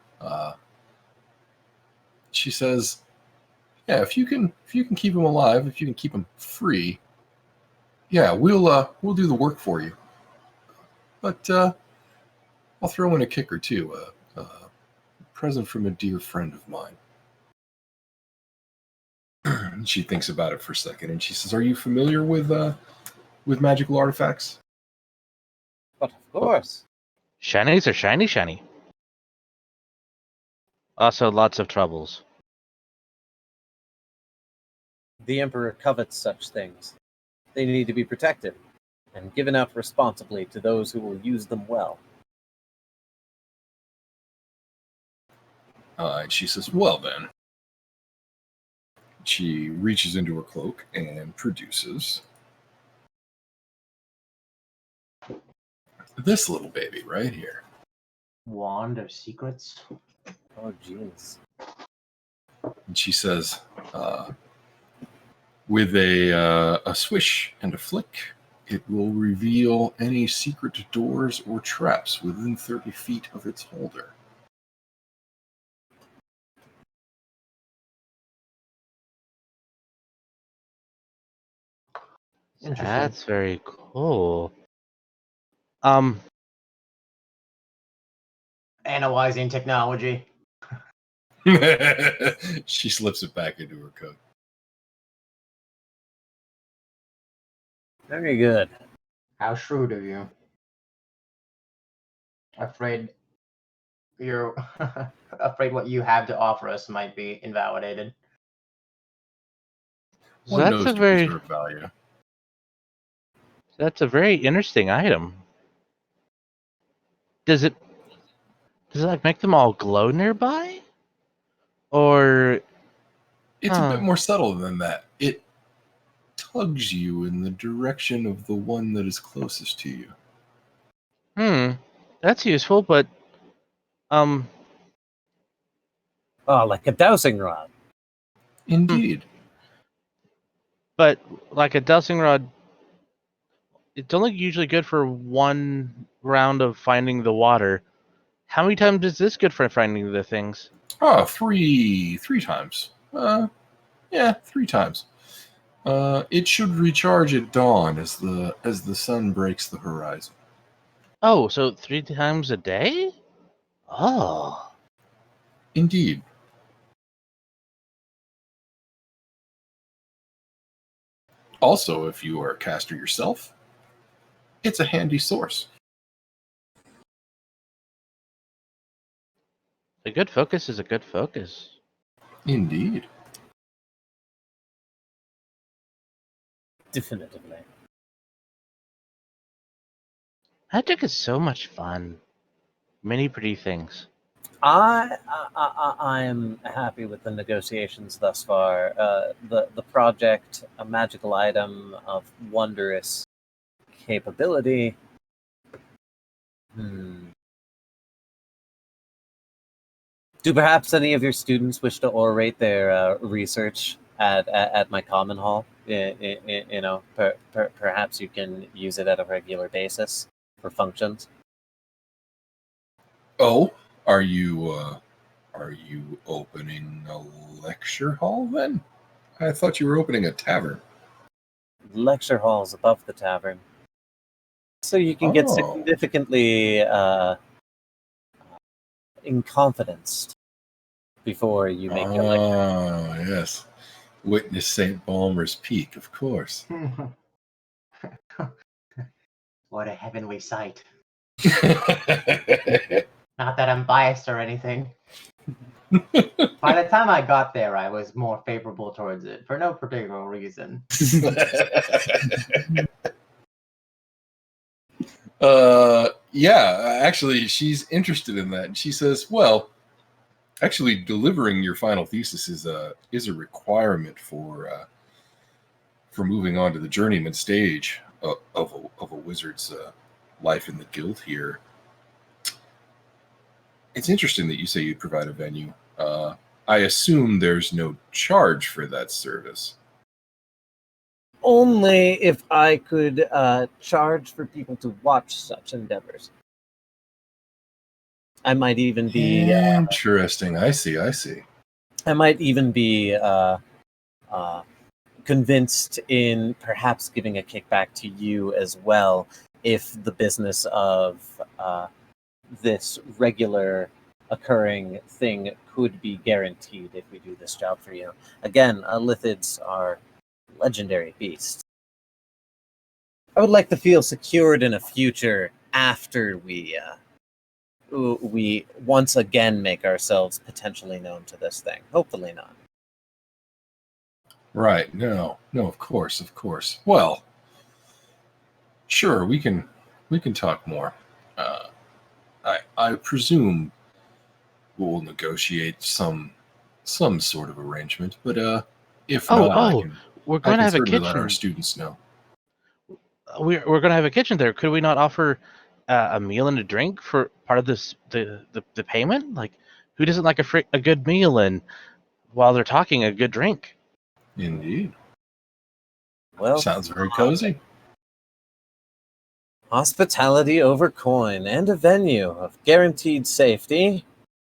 She says, yeah, if you can keep him alive, if you can keep him free, yeah, we'll do the work for you. But I'll throw in a kicker too, a present from a dear friend of mine. And she thinks about it for a second, and she says, "Are you familiar with magical artifacts?" But of course. Shinies are shiny. Also, lots of troubles. The Emperor covets such things. They need to be protected and given out responsibly to those who will use them well. And she says, well then. She reaches into her cloak and produces this little baby right here. Wand of Secrets. Oh, jeez. And she says, with a swish and a flick, it will reveal any secret doors or traps within 30 feet of its holder. Interesting. That's very cool. Analyzing technology. She slips it back into her coat. Very good. How shrewd of you. Afraid you're afraid what you have to offer us might be invalidated. So One that's knows a to very preserve value. That's a very interesting item. Does it like make them all glow nearby? Or It's a bit more subtle than that. It tugs you in the direction of the one that is closest to you. That's useful, but Oh, like a dowsing rod. Indeed. but like a dowsing rod, it's only usually good for one round of finding the water. How many times is this good for finding the things? Oh, three times. Yeah, 3 times. It should recharge at dawn as the sun breaks the horizon. Oh, so 3 times a day? Oh. Indeed. Also, if you are a caster yourself, it's a handy source. A good focus is a good focus. Indeed. Definitively. Magic is so much fun. Many pretty things. I am happy with the negotiations thus far. The project, a magical item of wondrous capability. Do perhaps any of your students wish to orate their research at my common hall? Perhaps you can use it at a regular basis for functions. Oh, are you opening a lecture hall then? I thought you were opening a tavern. Lecture halls above the tavern, so you can get Oh. significantly inconfidenced before you make your lecture. Oh, yes. Witness St. Balmer's Peak, of course. What a heavenly sight. Not that I'm biased or anything. By the time I got there, I was more favorable towards it for no particular reason. Yeah, actually, she's interested in that. And she says, well, actually, delivering your final thesis is a requirement for moving on to the journeyman stage of a wizard's life in the guild here. It's interesting that you say you provide a venue. I assume there's no charge for that service. Only if I could charge for people to watch such endeavors. I might even be Interesting. I see. I might even be convinced in perhaps giving a kickback to you as well if the business of this regular occurring thing could be guaranteed if we do this job for you. Again, lithids are legendary beasts. I would like to feel secured in a future after we once again make ourselves potentially known to this thing. Hopefully not. Right. No, of course. Well, sure, we can talk more. I presume we'll negotiate some sort of arrangement, but if not, we're I going to can have a certainly let our kitchen. students know. We're going to have a kitchen there. Could we not offer a meal and a drink for part of this the payment? Like, who doesn't like a good meal and while they're talking a good drink? Indeed. Well, Sounds very cozy. hospitality over coin and a venue of guaranteed safety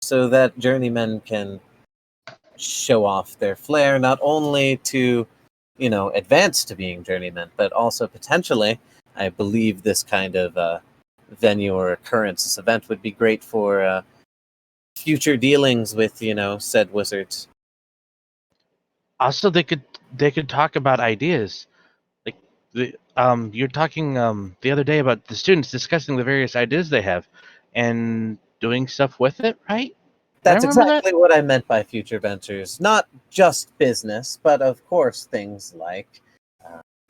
so that journeymen can show off their flair not only to advance to being journeymen, but also potentially, I believe this kind of venue or occurrence, this event would be great for future dealings with said wizards. Also, they could talk about ideas. Like you're talking the other day about the students discussing the various ideas they have and doing stuff with it, right? That's Remember that? exactly what I meant by future ventures. Not just business, but of course things like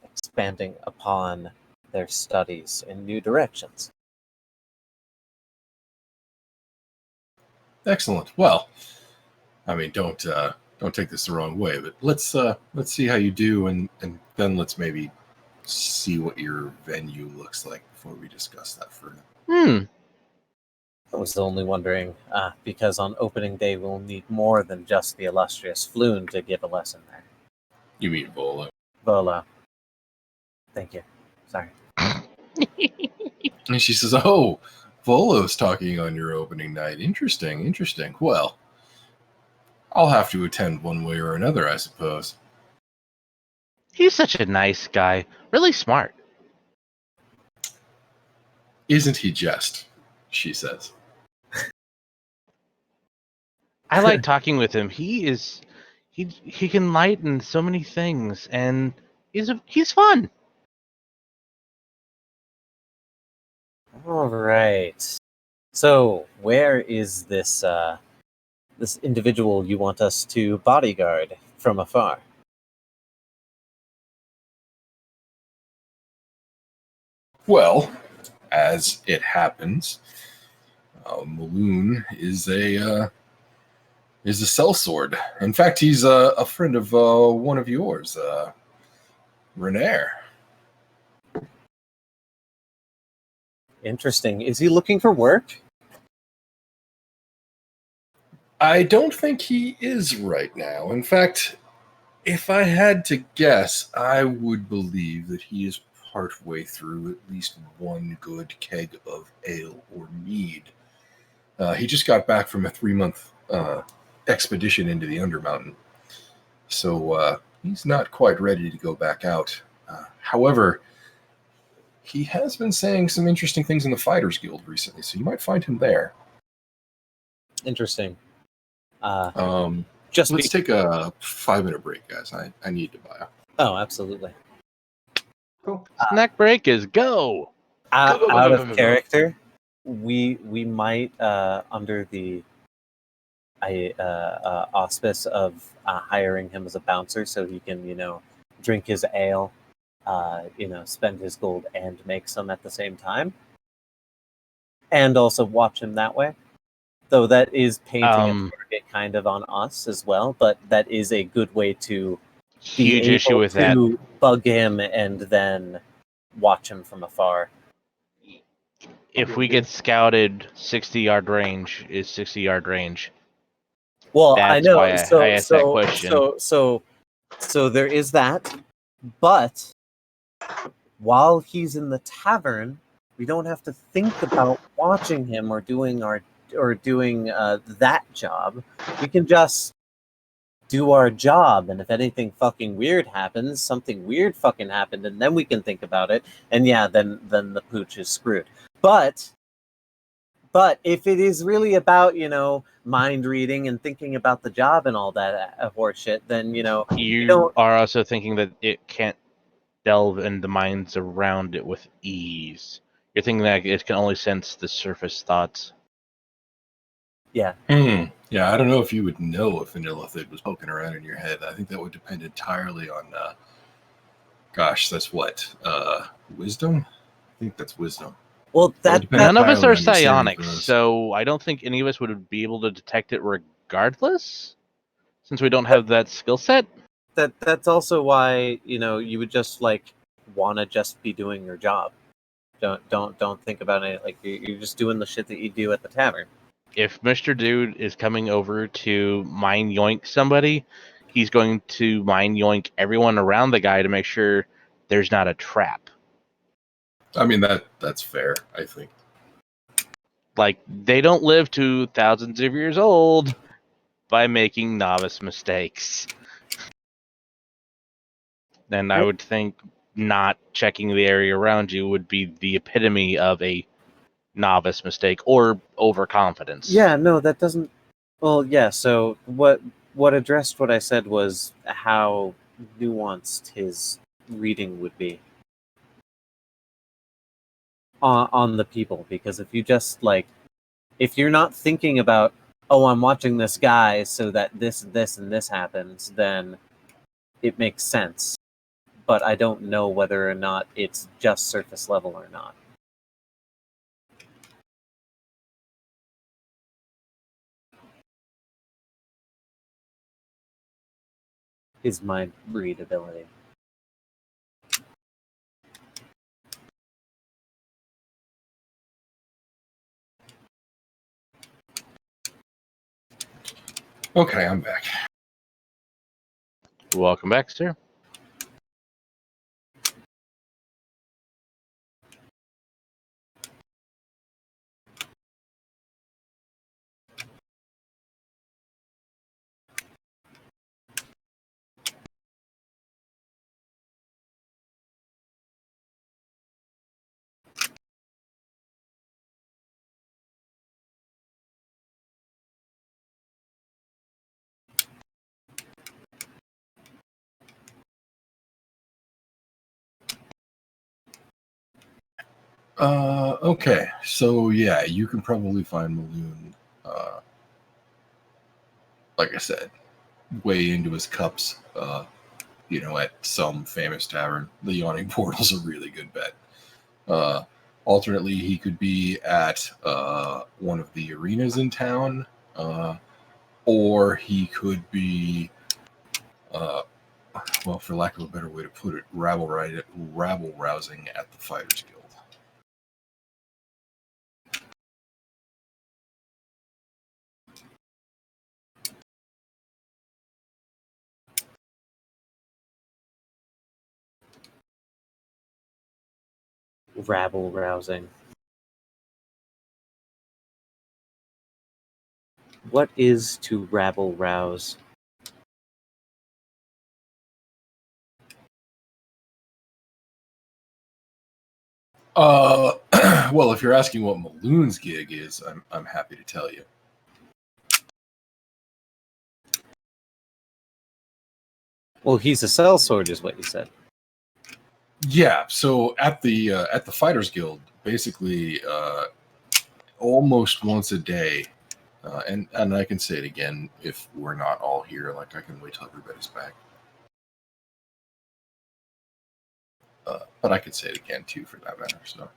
expanding upon their studies in new directions. Excellent. Well, I mean, don't take this the wrong way, but let's see how you do, and then let's maybe see what your venue looks like before we discuss that further. I was only wondering, because on opening day we'll need more than just the illustrious Floon to give a lesson there. You mean Volo? Volo. Thank you. Sorry. And she says, "Oh, Volo's talking on your opening night. Interesting. Well, I'll have to attend one way or another, I suppose." He's such a nice guy. Really smart. Isn't he just? She says. I like talking with him. He can lighten so many things, and He's fun. All right. So, where is this individual you want us to bodyguard from afar? Well, as it happens, Maloon is a sellsword. In fact, he's a friend of one of yours, Renair. Interesting. Is he looking for work? I don't think he is right now. In fact, if I had to guess, I would believe that he is partway through at least one good keg of ale or mead. He just got back from a 3-month expedition into the Undermountain, so he's not quite ready to go back out. However, he has been saying some interesting things in the Fighters Guild recently, so you might find him there. Interesting. Let's take a 5-minute break, guys. I need to buy. Oh, absolutely. Cool. Snack break is go. Out of character, we might under the auspice of hiring him as a bouncer, so he can drink his ale, spend his gold and make some at the same time, and also watch him that way. Though that is painting a target kind of on us as well, but that is a good way to be Huge issue able with that. to bug him and then watch him from afar. If we get scouted, 60-yard range is 60-yard range. Well, That's I know. why I asked that question. So there is that, but while he's in the tavern, we don't have to think about watching him or doing that job. We can just do our job, and if anything fucking weird happens, something weird fucking happened, and then we can think about it. And yeah, then the pooch is screwed. But if it is really about mind reading and thinking about the job and all that horseshit, then you don't. are also thinking that it can't delve in the minds around it with ease. You're thinking that it can only sense the surface thoughts. Yeah. Yeah, I don't know if you would know if Vanilla Thid was poking around in your head. I think that would depend entirely on, that's what? Wisdom? I think that's wisdom. Well, None of us are entirely on your saving psionics, throws. so I don't think any of us would be able to detect it regardless, since we don't have that skill set. that's also why you would just want to just be doing your job. Don't think about it. Like you're just doing the shit that you do at the tavern. If Mr. Dude is coming over to mind yoink somebody, he's going to mind yoink everyone around the guy to make sure there's not a trap. I mean, that's fair, I think. Like, they don't live to thousands of years old by making novice mistakes. And I would think not checking the area around you would be the epitome of a novice mistake or overconfidence. Yeah, no, that doesn't. Well, yeah. So what addressed what I said was how nuanced his reading would be on the people, because if you just if you're not thinking about, oh, I'm watching this guy so that this and this happens, then it makes sense. But I don't know whether or not it's just surface level or not. His mind read ability. Okay, I'm back. Welcome back, sir. Okay. So yeah, you can probably find Maloon. Like I said, way into his cups. At some famous tavern. The Yawning Portal's a really good bet. Alternately, he could be at one of the arenas in town, or he could be, well, for lack of a better way to put it, rabble rousing at the Fighters Guild. Rabble rousing. What is to rabble rouse? Well, if you're asking what Maloon's gig is, I'm happy to tell you. Well, he's a sellsword, is what you said. Yeah, so at the Fighters Guild, basically, almost once a day, and I can say it again if we're not all here. Like I can wait till everybody's back, but I could say it again too, for that matter. So,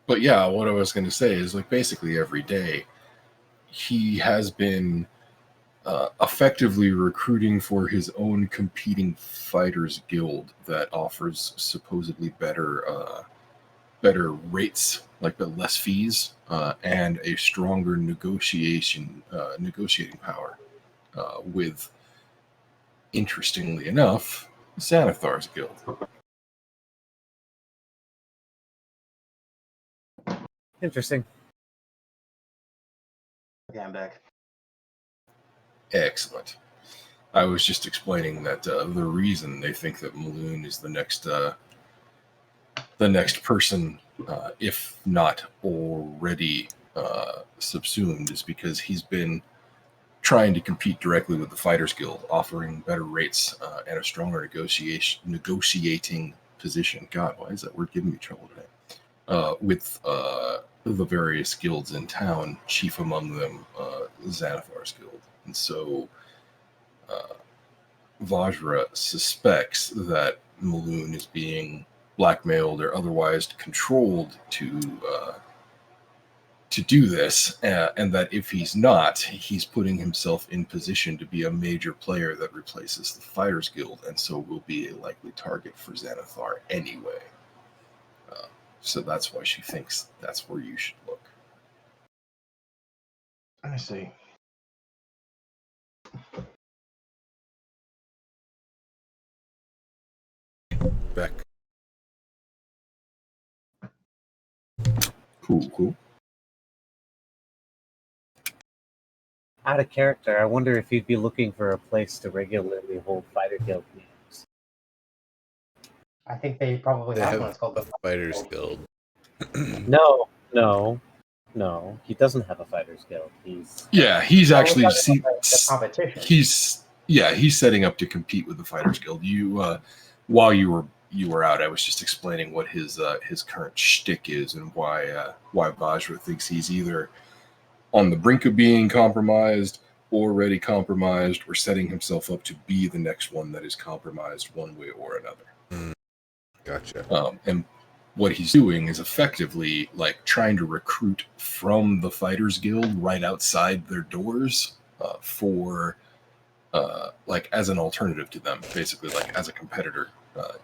but yeah, what I was going to say is like basically every day, he has been effectively recruiting for his own competing Fighters Guild that offers supposedly better rates, like but less fees, and a stronger negotiating power with, interestingly enough, Xanathar's guild. Interesting. Okay, I'm back. Excellent. I was just explaining that the reason they think that Maloon is the next person, if not already subsumed, is because he's been trying to compete directly with the Fighters Guild, offering better rates and a stronger negotiating position. God, why is that word giving me trouble today? With the various guilds in town, chief among them Xanathar's guild. And so Vajra suspects that Maloon is being blackmailed or otherwise controlled to do this, and that if he's not, he's putting himself in position to be a major player that replaces the Fighters Guild, and so will be a likely target for Xanathar anyway. So that's why she thinks that's where you should look. I see. Back. Cool. Out of character, I wonder if you'd be looking for a place to regularly hold Fighter Guild meetings. I think they probably They have have one. It's called a the Fighters Guild. No. He doesn't have a Fighters Guild. He's actually the competition. he's setting up to compete with the Fighters Guild. You while you were out, I was just explaining what his current shtick is and why Vajra thinks he's either on the brink of being compromised, already compromised, or setting himself up to be the next one that is compromised one way or another. Gotcha. And what he's doing is effectively like trying to recruit from the Fighters Guild right outside their doors for like as an alternative to them, basically like as a competitor.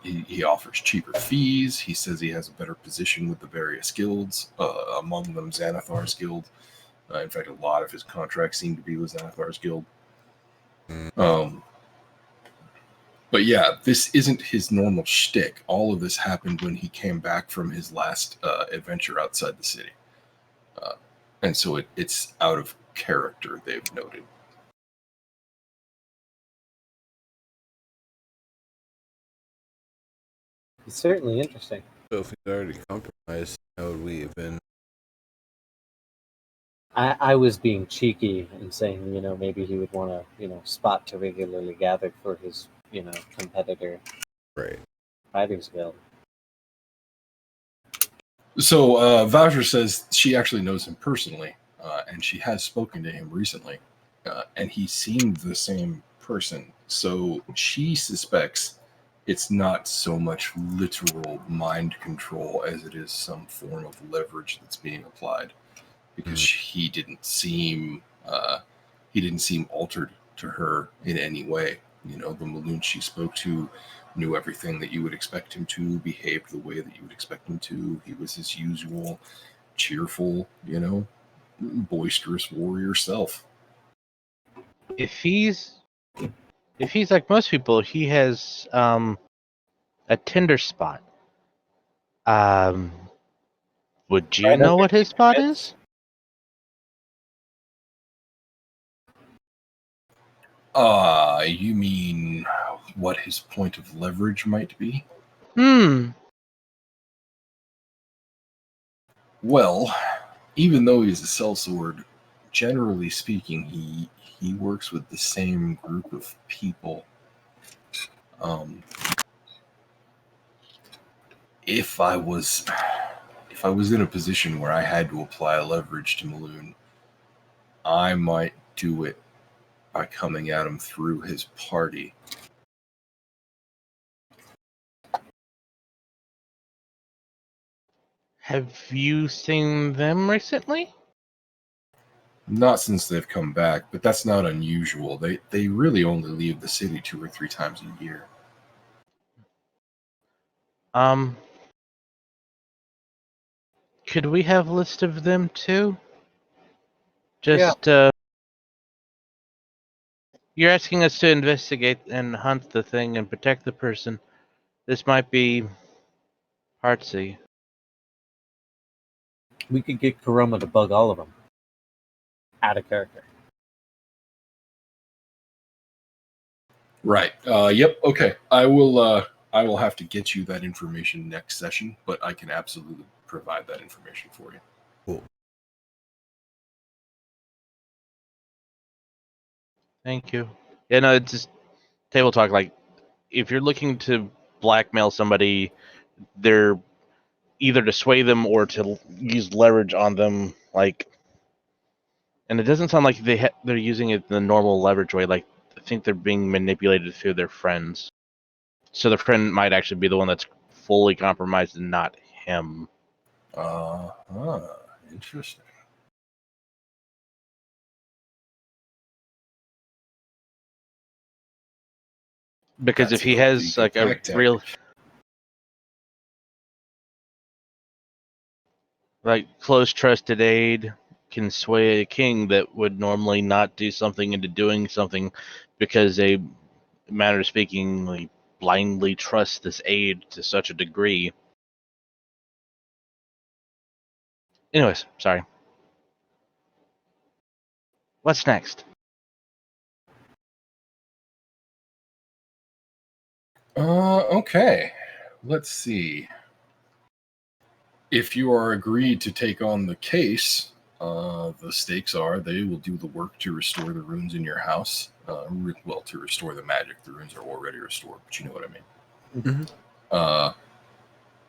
He offers cheaper fees. He says he has a better position with the various guilds, among them Xanathar's guild. In fact, a lot of his contracts seem to be with Xanathar's guild. But yeah, this isn't his normal shtick. All of this happened when he came back from his last adventure outside the city. And so it's out of character, they've noted. It's certainly interesting. So if he's already compromised, how would we even? I was being cheeky and saying, maybe he would want to, spot to regularly gather for his, competitor. Right. Writers Guild. So Voucher says she actually knows him personally, and she has spoken to him recently, and he seemed the same person. So she suspects it's not so much literal mind control as it is some form of leverage that's being applied, because he didn't seem altered to her in any way. You know, the Maloon she spoke to knew everything that you would expect him to, behaved the way that you would expect him to. He was his usual cheerful, boisterous warrior self. If he's like most people, he has a tender spot. Would you Right know under what his the spot armpits? is? You mean what his point of leverage might be? Well, even though he's a sellsword, generally speaking, he works with the same group of people. If I was in a position where I had to apply leverage to Maloon, I might do it by coming at him through his party. Have you seen them recently? Not since they've come back, but that's not unusual. They really only leave the city 2 or 3 times a year. Could we have a list of them too? Yeah. You're asking us to investigate and hunt the thing and protect the person. This might be artsy. We could get Kuroma to bug all of them. Out of character. Right. Yep. Okay. I will have to get you that information next session, but I can absolutely provide that information for you. Cool. Thank you. Yeah, no, it's just table talk. Like, if you're looking to blackmail somebody, they're either to sway them or to use leverage on them. Like, and it doesn't sound like they're using it the normal leverage way. Like, I think they're being manipulated through their friends. So the friend might actually be the one that's fully compromised and not him. Interesting. Because That's if he an has illegal like a tactic. real close trusted aide can sway a king that would normally not do something into doing something because they, matter of speaking, like, blindly trust this aide to such a degree. Anyways, sorry. What's next? Okay. Let's see. If you are agreed to take on the case, the stakes are they will do the work to restore the runes in your house. To restore the magic. The runes are already restored, but you know what I mean. Mhm.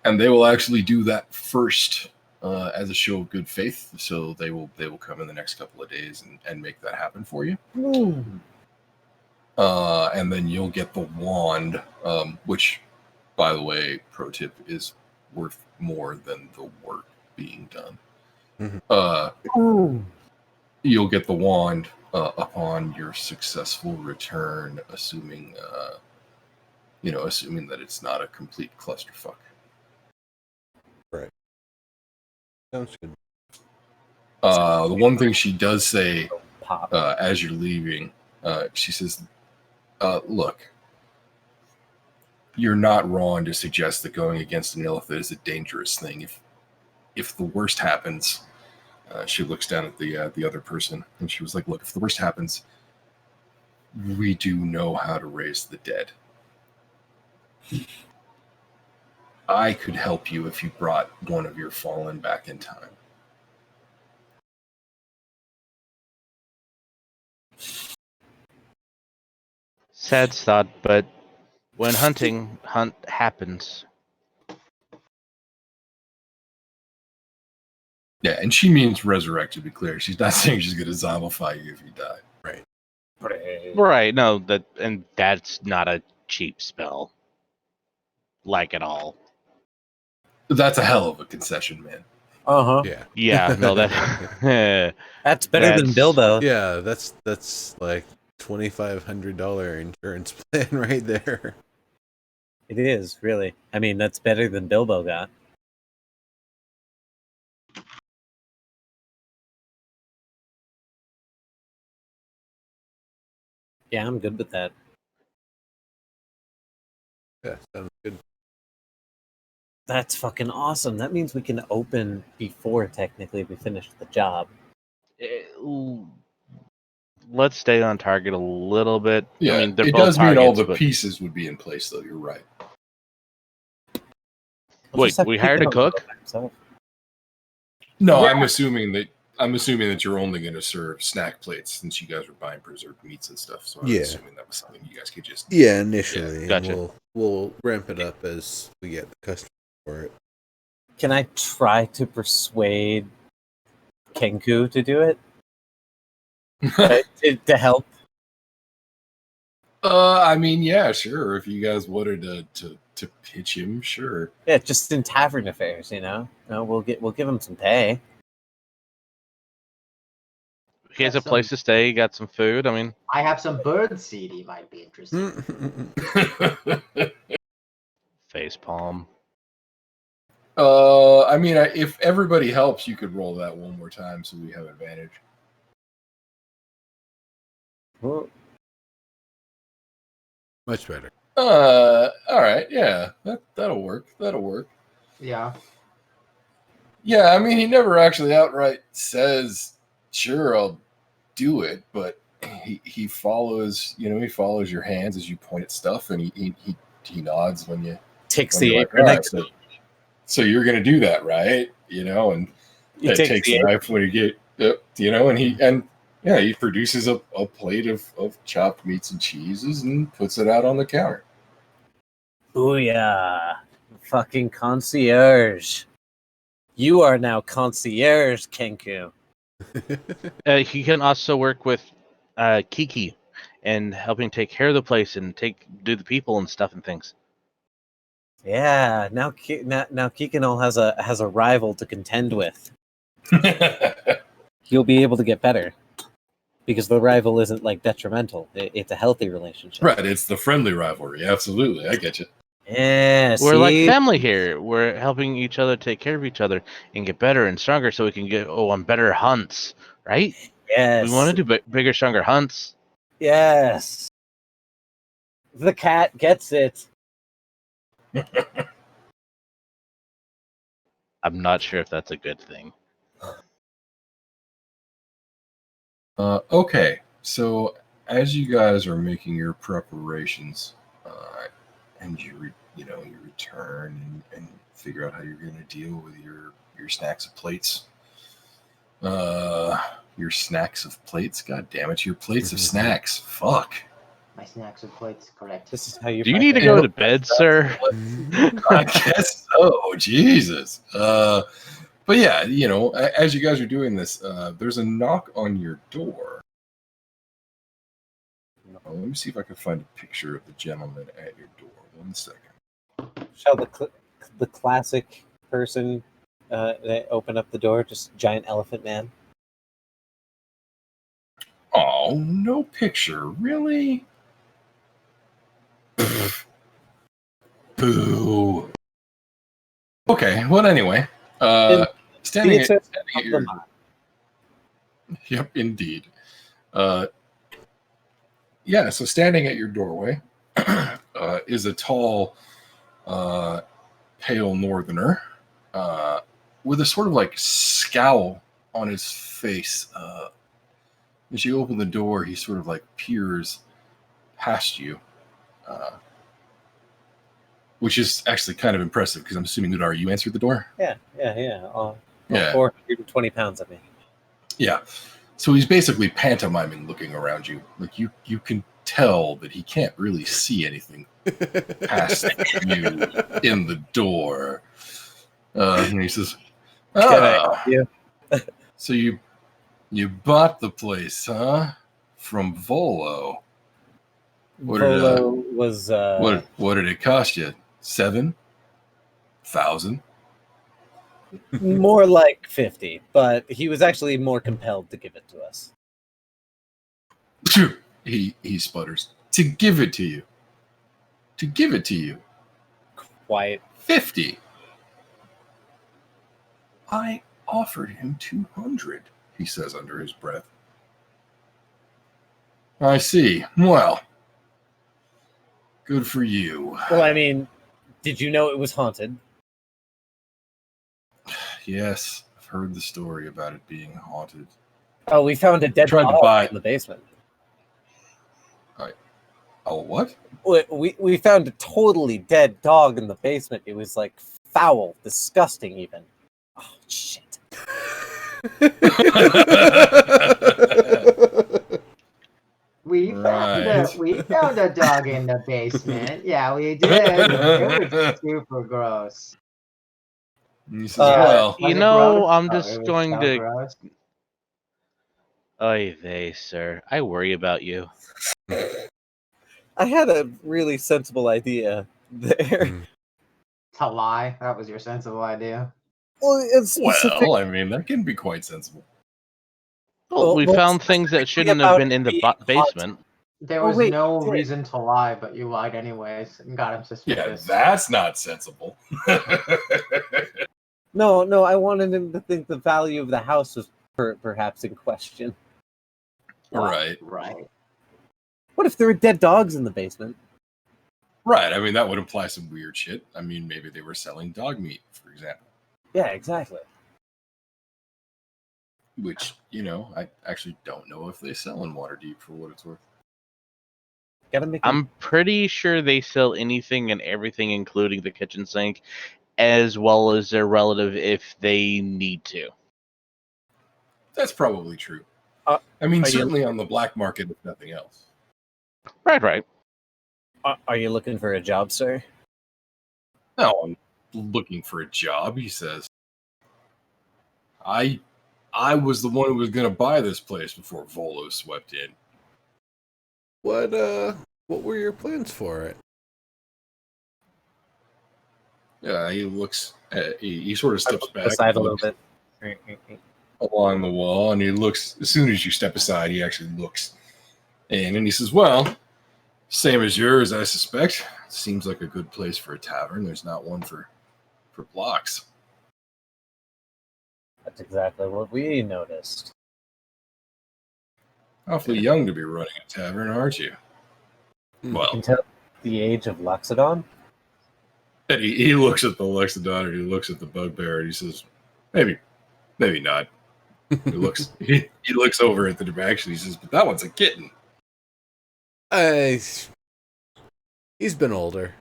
And they will actually do that first as a show of good faith. So they will come in the next couple of days and make that happen for you. Ooh. And then you'll get the wand, which, by the way, pro tip, is worth more than the work being done. Mhm. You'll get the wand upon your successful return, assuming that it's not a complete clusterfuck. Right. Sounds good. The one thing she does say Pop. as you're leaving, she says, look, you're not wrong to suggest that going against an illithid is a dangerous thing. If the worst happens, she looks down at the other person, and she was like, look, if the worst happens, we do know how to raise the dead. I could help you if you brought one of your fallen back in time. Sad thought, but When hunting, hunt happens. Yeah, and she means resurrect, to be clear. She's not saying she's going to zombify you if you die. Right, no, that's not a cheap spell. Like at all. That's a hell of a concession, man. Yeah. Yeah, no, that That's better than Bilbo. Yeah, that's like $2,500 insurance plan right there. It is, really. I mean, that's better than Bilbo got. Yeah, I'm good with that. Yeah, sounds good. That's fucking awesome. That means we can open before technically we finish the job. Let's stay on target a little bit. Yeah, I mean, they're it both does mean all targets, the but pieces would be in place, though. You're right. We'll wait, just have we to hired keep a it on the cook? road by himself. No, Yeah. I'm assuming that you're only going to serve snack plates since you guys were buying preserved meats and stuff. So I'm Yeah. assuming that was something you guys could just. Yeah, initially, gotcha. and we'll ramp it up as we get the customer for it. Can I try to persuade Kenku to do it? to help? I mean, yeah, sure. If you guys wanted to pitch him, sure. Yeah, just in tavern affairs, you know. No, we'll give him some pay. He has a place to stay. He got some food. I mean, I have some bird seed he might be interested in. face palm. I mean, if everybody helps, you could roll that one more time so we have advantage. Well, Much better. All right, yeah, that'll work. That'll work. Yeah. Yeah, I mean, he never actually outright says, "Sure, I'll do it," but he follows. He follows your hands as you point at stuff, and he nods when you takes when the you're apron. like, "All right, so you're gonna do that, right?" And He it takes takes the the knife when you get, and he produces a plate of chopped meats and cheeses and puts it out on the counter. Booyah. Fucking concierge. You are now concierge, Kenku. He can also work with Kiki and helping take care of the place and do the people and stuff and things. Yeah, now Kikinol has a rival to contend with. He'll be able to get better. Because the rival isn't like detrimental. It's a healthy relationship. Right, it's the friendly rivalry. Absolutely, I get you. Yeah, We're like see? family here. We're helping each other take care of each other and get better and stronger so we can get on better hunts, right? Yes. We want to do bigger, stronger hunts. Yes. The cat gets it. I'm not sure if that's a good thing. Okay, so as you guys are making your preparations, and you return and figure out how you're going to deal with your snacks of plates. Your snacks of plates. God damn it, your plates of snacks. Fuck. My snacks and plates, correct. This is how you Do you need to go to bed, sir? I guess so. Jesus. But yeah, as you guys are doing this, there's a knock on your door. Let me see if I can find a picture of the gentleman at your door. 1 second. Shall the classic person that open up the door, just giant elephant man? Oh, no picture. Really? Boo. Okay, well, anyway. Standing at your... Yep, indeed. Yeah, so standing at your doorway is a tall, pale northerner with a sort of like scowl on his face. As you open the door, he sort of like peers past you, which is actually kind of impressive because I'm assuming, Ludar, you answered the door? Yeah. Yeah. 420 pounds of me. Yeah. So he's basically pantomiming looking around you. Like you can tell that he can't really see anything past you in the door. And he says, Yeah. So you bought the place, huh? From Volo. Volo was What did it cost you? 7,000? more like 50, but he was actually more compelled to give it to us. He sputters. To give it to you. To give it to you. Quite. 50. I offered him 200, he says under his breath. I see. Well, good for you. Well, I mean, did you know it was haunted? Yes, I've heard the story about it being haunted. Oh, we found a dead Tried to dog buy- in the basement. Oh, what? We found a totally dead dog in the basement. It was like foul, disgusting even. Oh, shit. We Right. found a dog in the basement. Yeah, we did. It was super gross. And he says, Yeah. well, You Was it know, gross? I'm Oh, just it was going so to. gross. Oy vey, sir. I worry about you. I had a really sensible idea there. To lie. That was your sensible idea. Well, it's specific. well, I mean, that can be quite sensible. Well, we well, found things that shouldn't have about been in the being basement. There Oh, was wait, no you did. reason to lie, but you lied anyways and got him Yeah, suspicious. that's not sensible. No, I wanted him to think the value of the house was perhaps in question. Right. Right. What if there were dead dogs in the basement? Right. I mean, that would imply some weird shit. I mean, maybe they were selling dog meat, for example. Yeah, exactly. Which, I actually don't know if they sell in Waterdeep for what it's worth. Gotta make. I'm pretty sure they sell anything and everything, including the kitchen sink, as well as their relative if they need to. That's probably true. Uh, I mean, are you- certainly on the black market, if nothing else. Right. Are you looking for a job, sir? No, I'm looking for a job, he says. I was the one who was going to buy this place before Volo swept in. What were your plans for it? Yeah, he looks. He sort of steps back Aside and a little looks bit. along the wall, and he looks. As soon as you step aside, he actually looks, and he says, "Well, same as yours, I suspect. Seems like a good place for a tavern. There's not one for blocks." That's exactly what we noticed. Awfully young to be running a tavern, aren't you? Hmm. Well, You can tell the age of Loxodon. and he looks at the Lexodon and he looks at the bugbear and he says, maybe not. He looks he looks over at the direction. He says, but that one's a kitten. He's been older.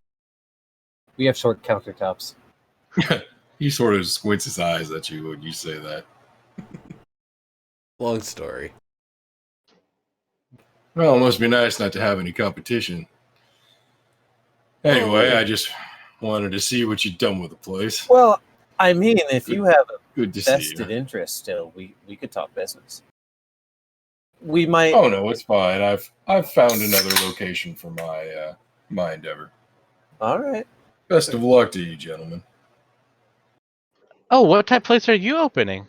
We have short countertops. He sort of squints his eyes at you when you say that. Long story. Well, it must be nice not to have any competition. Anyway, Oh. I just wanted to see what you'd done with the place. Well, I mean, if you have a Good to see vested you. interest still, we could talk business. We might. Oh no, it's fine. I've found another location for my endeavor. All right. Best of luck to you, gentlemen. Oh, what type of place are you opening?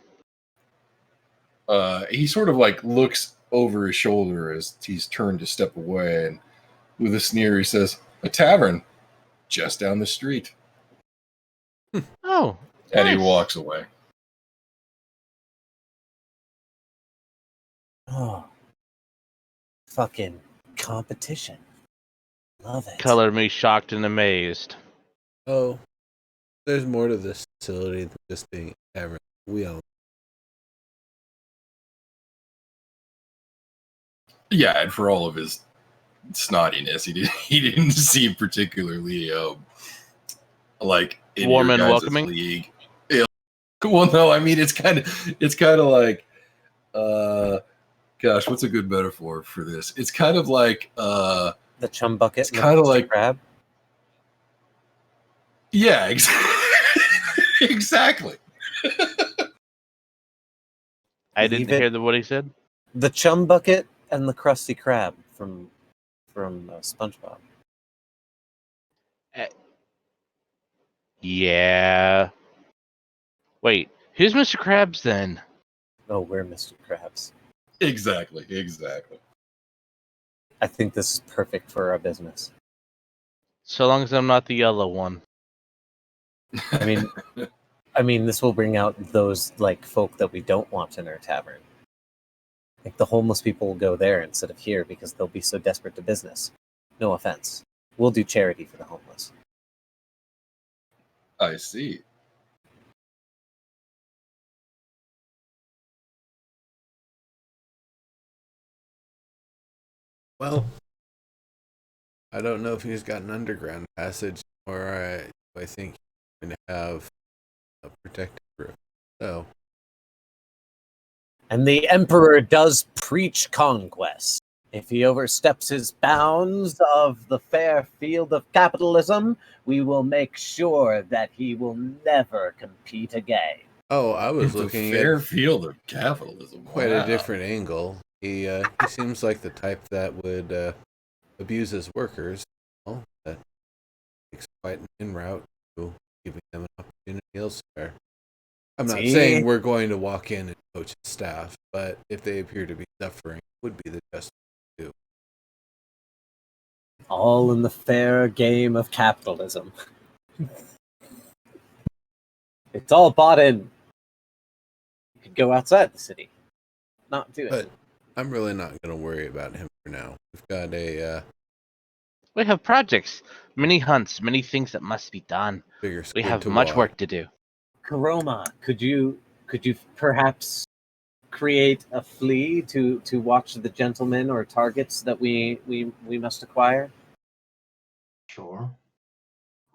He sort of like looks over his shoulder as he's turned to step away, and with a sneer, he says, "A tavern, just down the street." Oh, And he nice. walks away. Oh, fucking competition. Love it. Color me shocked and amazed. Oh, there's more to this facility than just being a tavern. We own. Yeah, and for all of his snottiness, he didn't seem particularly like in Warm your and guys' welcoming? league. Yeah. Well, no, I mean it's kind of like Gosh, what's a good metaphor for this? It's kind of like The chum bucket. It's and the kinda Krusty like- Krab. yeah, exactly. I Leave didn't it. hear what he said. The chum bucket and the Krusty Krab from SpongeBob. Yeah. Wait, who's Mr. Krabs then? Oh, we're Mr. Krabs. Exactly. I think this is perfect for our business. So long as I'm not the yellow one. I mean, this will bring out those like folk that we don't want in our tavern. Like the homeless people will go there instead of here because they'll be so desperate to business. No offense. We'll do charity for the homeless. I see. Well, I don't know if he's got an underground passage, or I think he's going to have a protective roof. So, And the Emperor does preach conquest. If he oversteps his bounds of the fair field of capitalism, we will make sure that he will never compete again. oh, I was It's a looking fair at field of capitalism. quite Wow. a different angle. He seems like the type that would abuse his workers. Well, that takes quite an in route to giving them an opportunity elsewhere. I'm not See? saying we're going to walk in and coach his staff, but if they appear to be suffering, it would be the just thing to do. All in the fair game of capitalism. It's all bought in. You could go outside the city. Not do it. But I'm really not going to worry about him for now. We've got a We have projects, many hunts, many things that must be done. bigger We squid have to much water. work to do. Karoma, could you perhaps create a flea to watch the gentlemen or targets that we must acquire? Sure.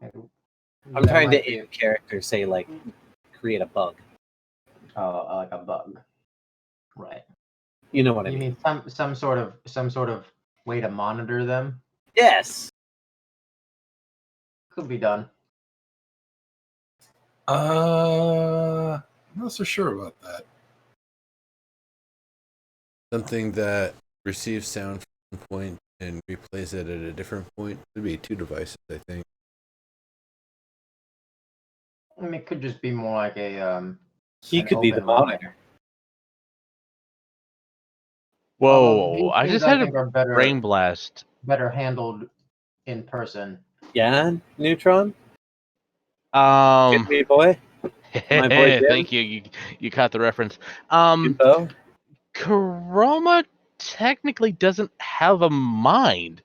I'm trying to in character say like create a bug. Oh, like a bug. Right. You know what I You mean? mean some sort of way to monitor them? Yes. Could be done. I'm not so sure about that. Something that receives sound from one point and replays it at a different point. It'd be 2 devices, I think. I mean, it could just be more like a He an could be the open monitor. Although Whoa, these I things, just I had think, a are brain blast. better handled in person. Yeah, Neutron? Um, Get me, boy. My boy Jim? thank you. You caught the reference. Jimbo? Karoma technically doesn't have a mind.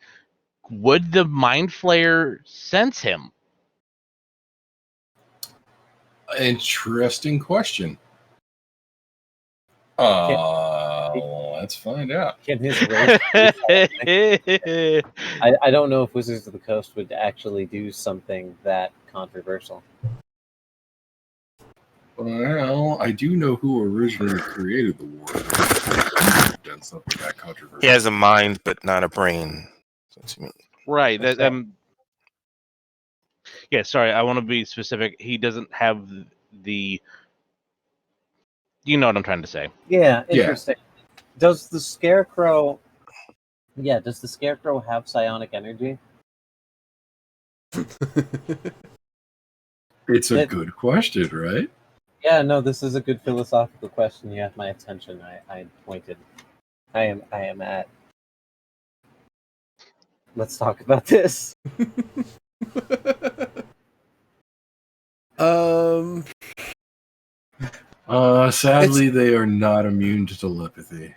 Would the mind flayer sense him? Interesting question. Let's find out. Can his race? I don't know if Wizards of the Coast would actually do something that controversial. Well, I do know who originally created the war. Done something that controversial. He has a mind, but not a brain. That's what you mean. Right. That, Okay. yeah, sorry. I want to be specific. He doesn't have the. You know what I'm trying to say. Yeah, Yeah. interesting. Does the Scarecrow? Yeah, does the Scarecrow have psionic energy? It's a That- good question, right? Yeah, no, this is a good philosophical question. You have my attention. I pointed. I am at. Let's talk about this. um, Sadly, they are not immune to telepathy.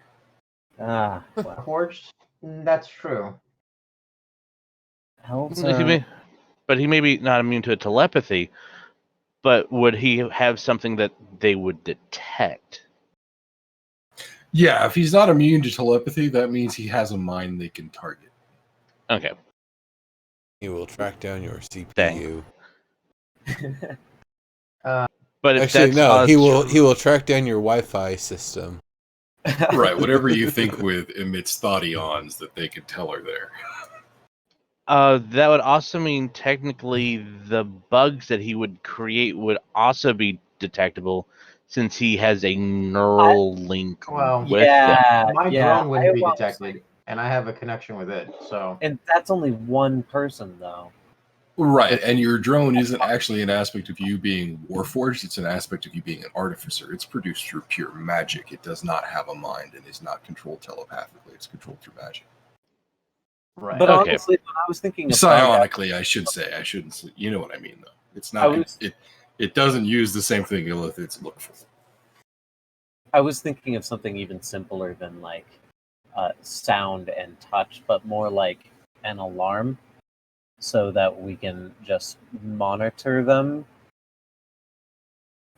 Ah, well, Forged? That's true. how's, But he may be not immune to telepathy. But would he have something that they would detect? Yeah, if he's not immune to telepathy, that means he has a mind they can target. Okay. he will track down your CPU. Dang. Uh, But if Actually, that's no. us, He will track down your Wi-Fi system Right, whatever you think with emits thought ions that they could tell are there. That would also mean technically the bugs that he would create would also be detectable, since he has a neural link Well, with them. my yeah. drone wouldn't be was detected, and I have a connection with it. So And that's only one person, though. Right, and your drone isn't actually an aspect of you being warforged, it's an aspect of you being an artificer. It's produced through pure magic. It does not have a mind and is not controlled telepathically. It's controlled through magic. right. But Okay. honestly, when I was thinking of Psionically, I should say. I shouldn't say. You know what I mean, though. It's not. It doesn't use the same thing it's looked for. I was thinking of something even simpler than like sound and touch, but more like an alarm, so that we can just monitor them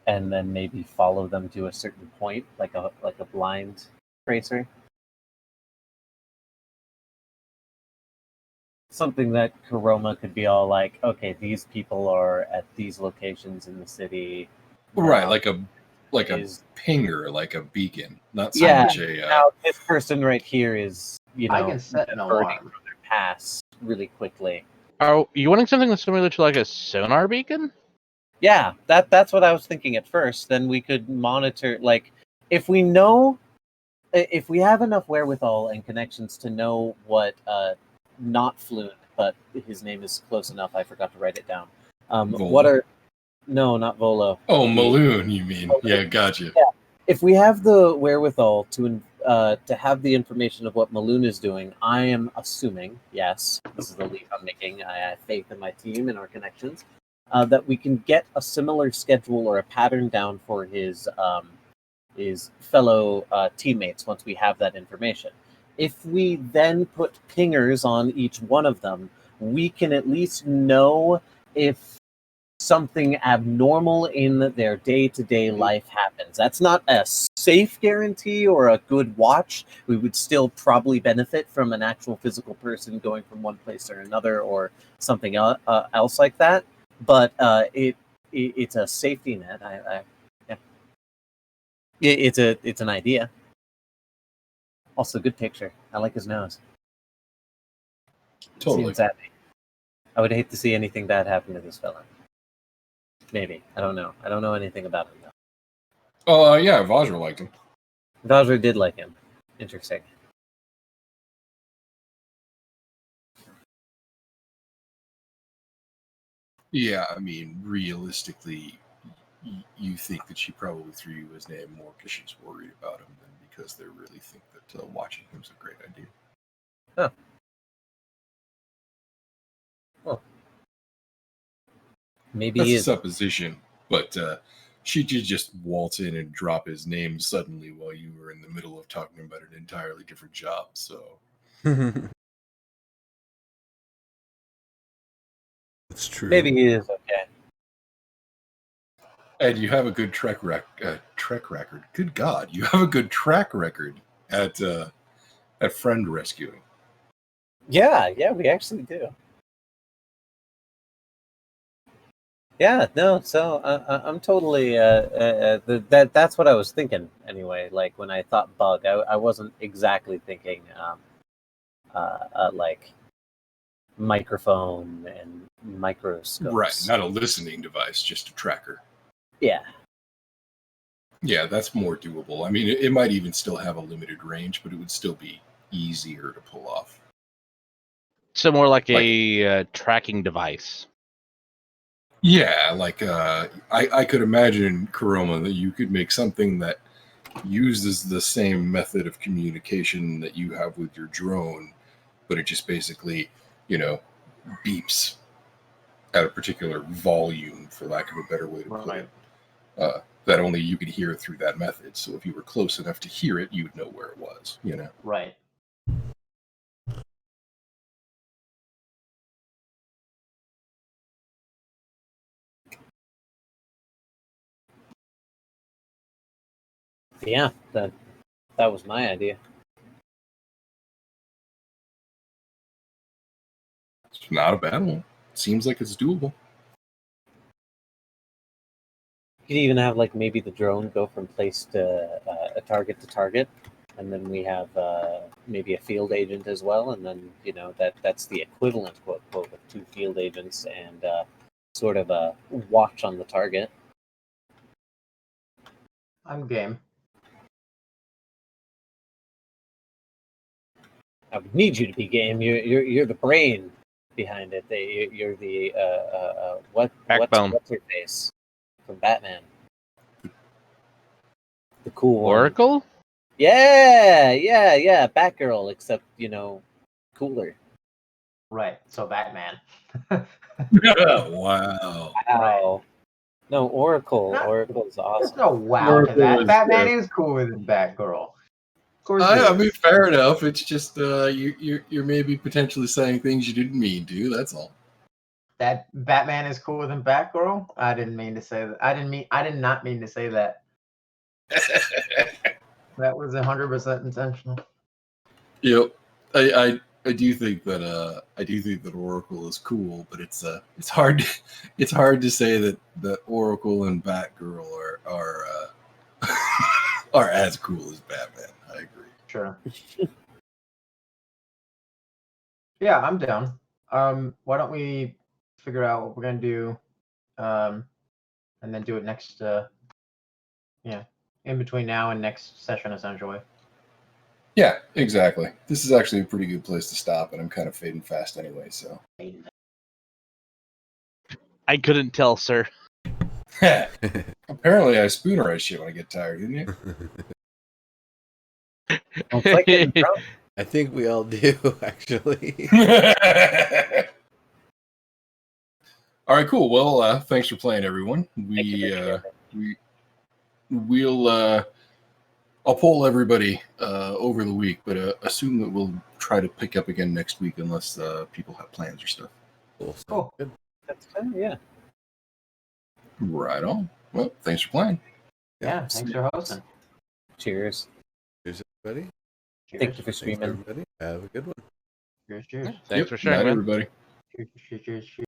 and then maybe follow them to a certain point, like a blind tracer. Something that Kuroma could be all like, okay, these people are at these locations in the city. Right, now. like a Is- pinger, like a beacon, not so Yeah. much a. Now this person right here is, I can set an diverting alarm. from their pass really quickly. Are you wanting something that's similar to like a sonar beacon? Yeah, that's what I was thinking at first. Then we could monitor, like, if we know, if we have enough wherewithal and connections to know what, not Floon, but his name is close enough. I forgot to write it down. What Volo? are? No, not Volo. Oh, Maloon, you mean? Maloon. Yeah, gotcha. Yeah. If we have the wherewithal to have the information of what Maloon is doing, I am assuming, yes, this is the leap I'm making. I have faith in my team and our connections, that we can get a similar schedule or a pattern down for his fellow teammates once we have that information. If we then put pingers on each one of them, we can at least know if something abnormal in their day-to-day life happens. That's not a safe guarantee or a good watch. We would still probably benefit from an actual physical person going from one place or another, or something else like that. But it's a safety net. It's an idea. Also, good picture. I like his nose. Totally. Seems happy. I would hate to see anything bad happen to this fella. Maybe. I don't know. I don't know anything about him, though. Oh, yeah, Vajra liked him. Vajra did like him. Interesting. Yeah, I mean, realistically, you think that she probably threw you his name more because she's worried about him than because they really think that watching him's a great idea. Huh. Well, maybe That's he a is. supposition, but she did just waltz in and drop his name suddenly while you were in the middle of talking about an entirely different job, so... That's true. Maybe he is okay. And you have a good track record. Good God, you have a good track record at friend rescuing. Yeah, we actually do. Yeah, no. So I'm totally that's what I was thinking anyway. Like when I thought bug, I wasn't exactly thinking like microphone and microscopes. Right, not a listening device, just a tracker. Yeah. Yeah, that's more doable. I mean, it might even still have a limited range, but it would still be easier to pull off. So more like a tracking device. Yeah, like I could imagine, Kuroma, that you could make something that uses the same method of communication that you have with your drone, but it just basically, beeps at a particular volume, for lack of a better way to put it. That only you could hear through that method. So if you were close enough to hear it, you'd know where it was, Right. Yeah, that was my idea. It's not a bad one. Seems like it's doable. You could even have like maybe the drone go from place to target, and then we have maybe a field agent as well, and then that's the equivalent quote quote of 2 field agents and sort of a watch on the target. I'm game. I would need you to be game. You're the brain behind it. You're the Backbone. what's her face from Batman? The cool one. Oracle? Yeah, Batgirl, except cooler. Right. So Batman. Wow. Wow. No, Oracle. Not- Oracle's There's awesome. no wow to Oracle that. is Batman good. is cooler than Batgirl. Of course. I he mean, is. fair enough. It's just you're maybe potentially saying things you didn't mean to. That's all. That Batman is cooler than Batgirl. I didn't mean to say that. I did not mean to say that. That was 100% intentional. Yep. I do think that Oracle is cool, but it's hard to say that Oracle and Batgirl are as cool as Batman. I agree. Sure. Yeah, I'm down. Why don't we figure out what we're gonna do, and then do it next. In between now and next session, essentially. Yeah, exactly. This is actually a pretty good place to stop, and I'm kind of fading fast anyway. So I couldn't tell, sir. apparently, I spoonerize shit when I get tired, didn't you? Well, it's like getting drunk. I think we all do, actually. All right, cool. Well, thanks for playing, everyone. We'll I'll poll everybody over the week, but assume that we'll try to pick up again next week unless people have plans or stuff. Cool. Good. That's fine, yeah. Right on. Well, thanks for playing. Yeah. Thanks for hosting. Cheers. Cheers, everybody. Cheers. Thank you for Thanks, streaming. everybody. Have a good one. Cheers. Cheers. Thanks for sharing, Night, man. everybody. Cheers. Cheers. Cheers.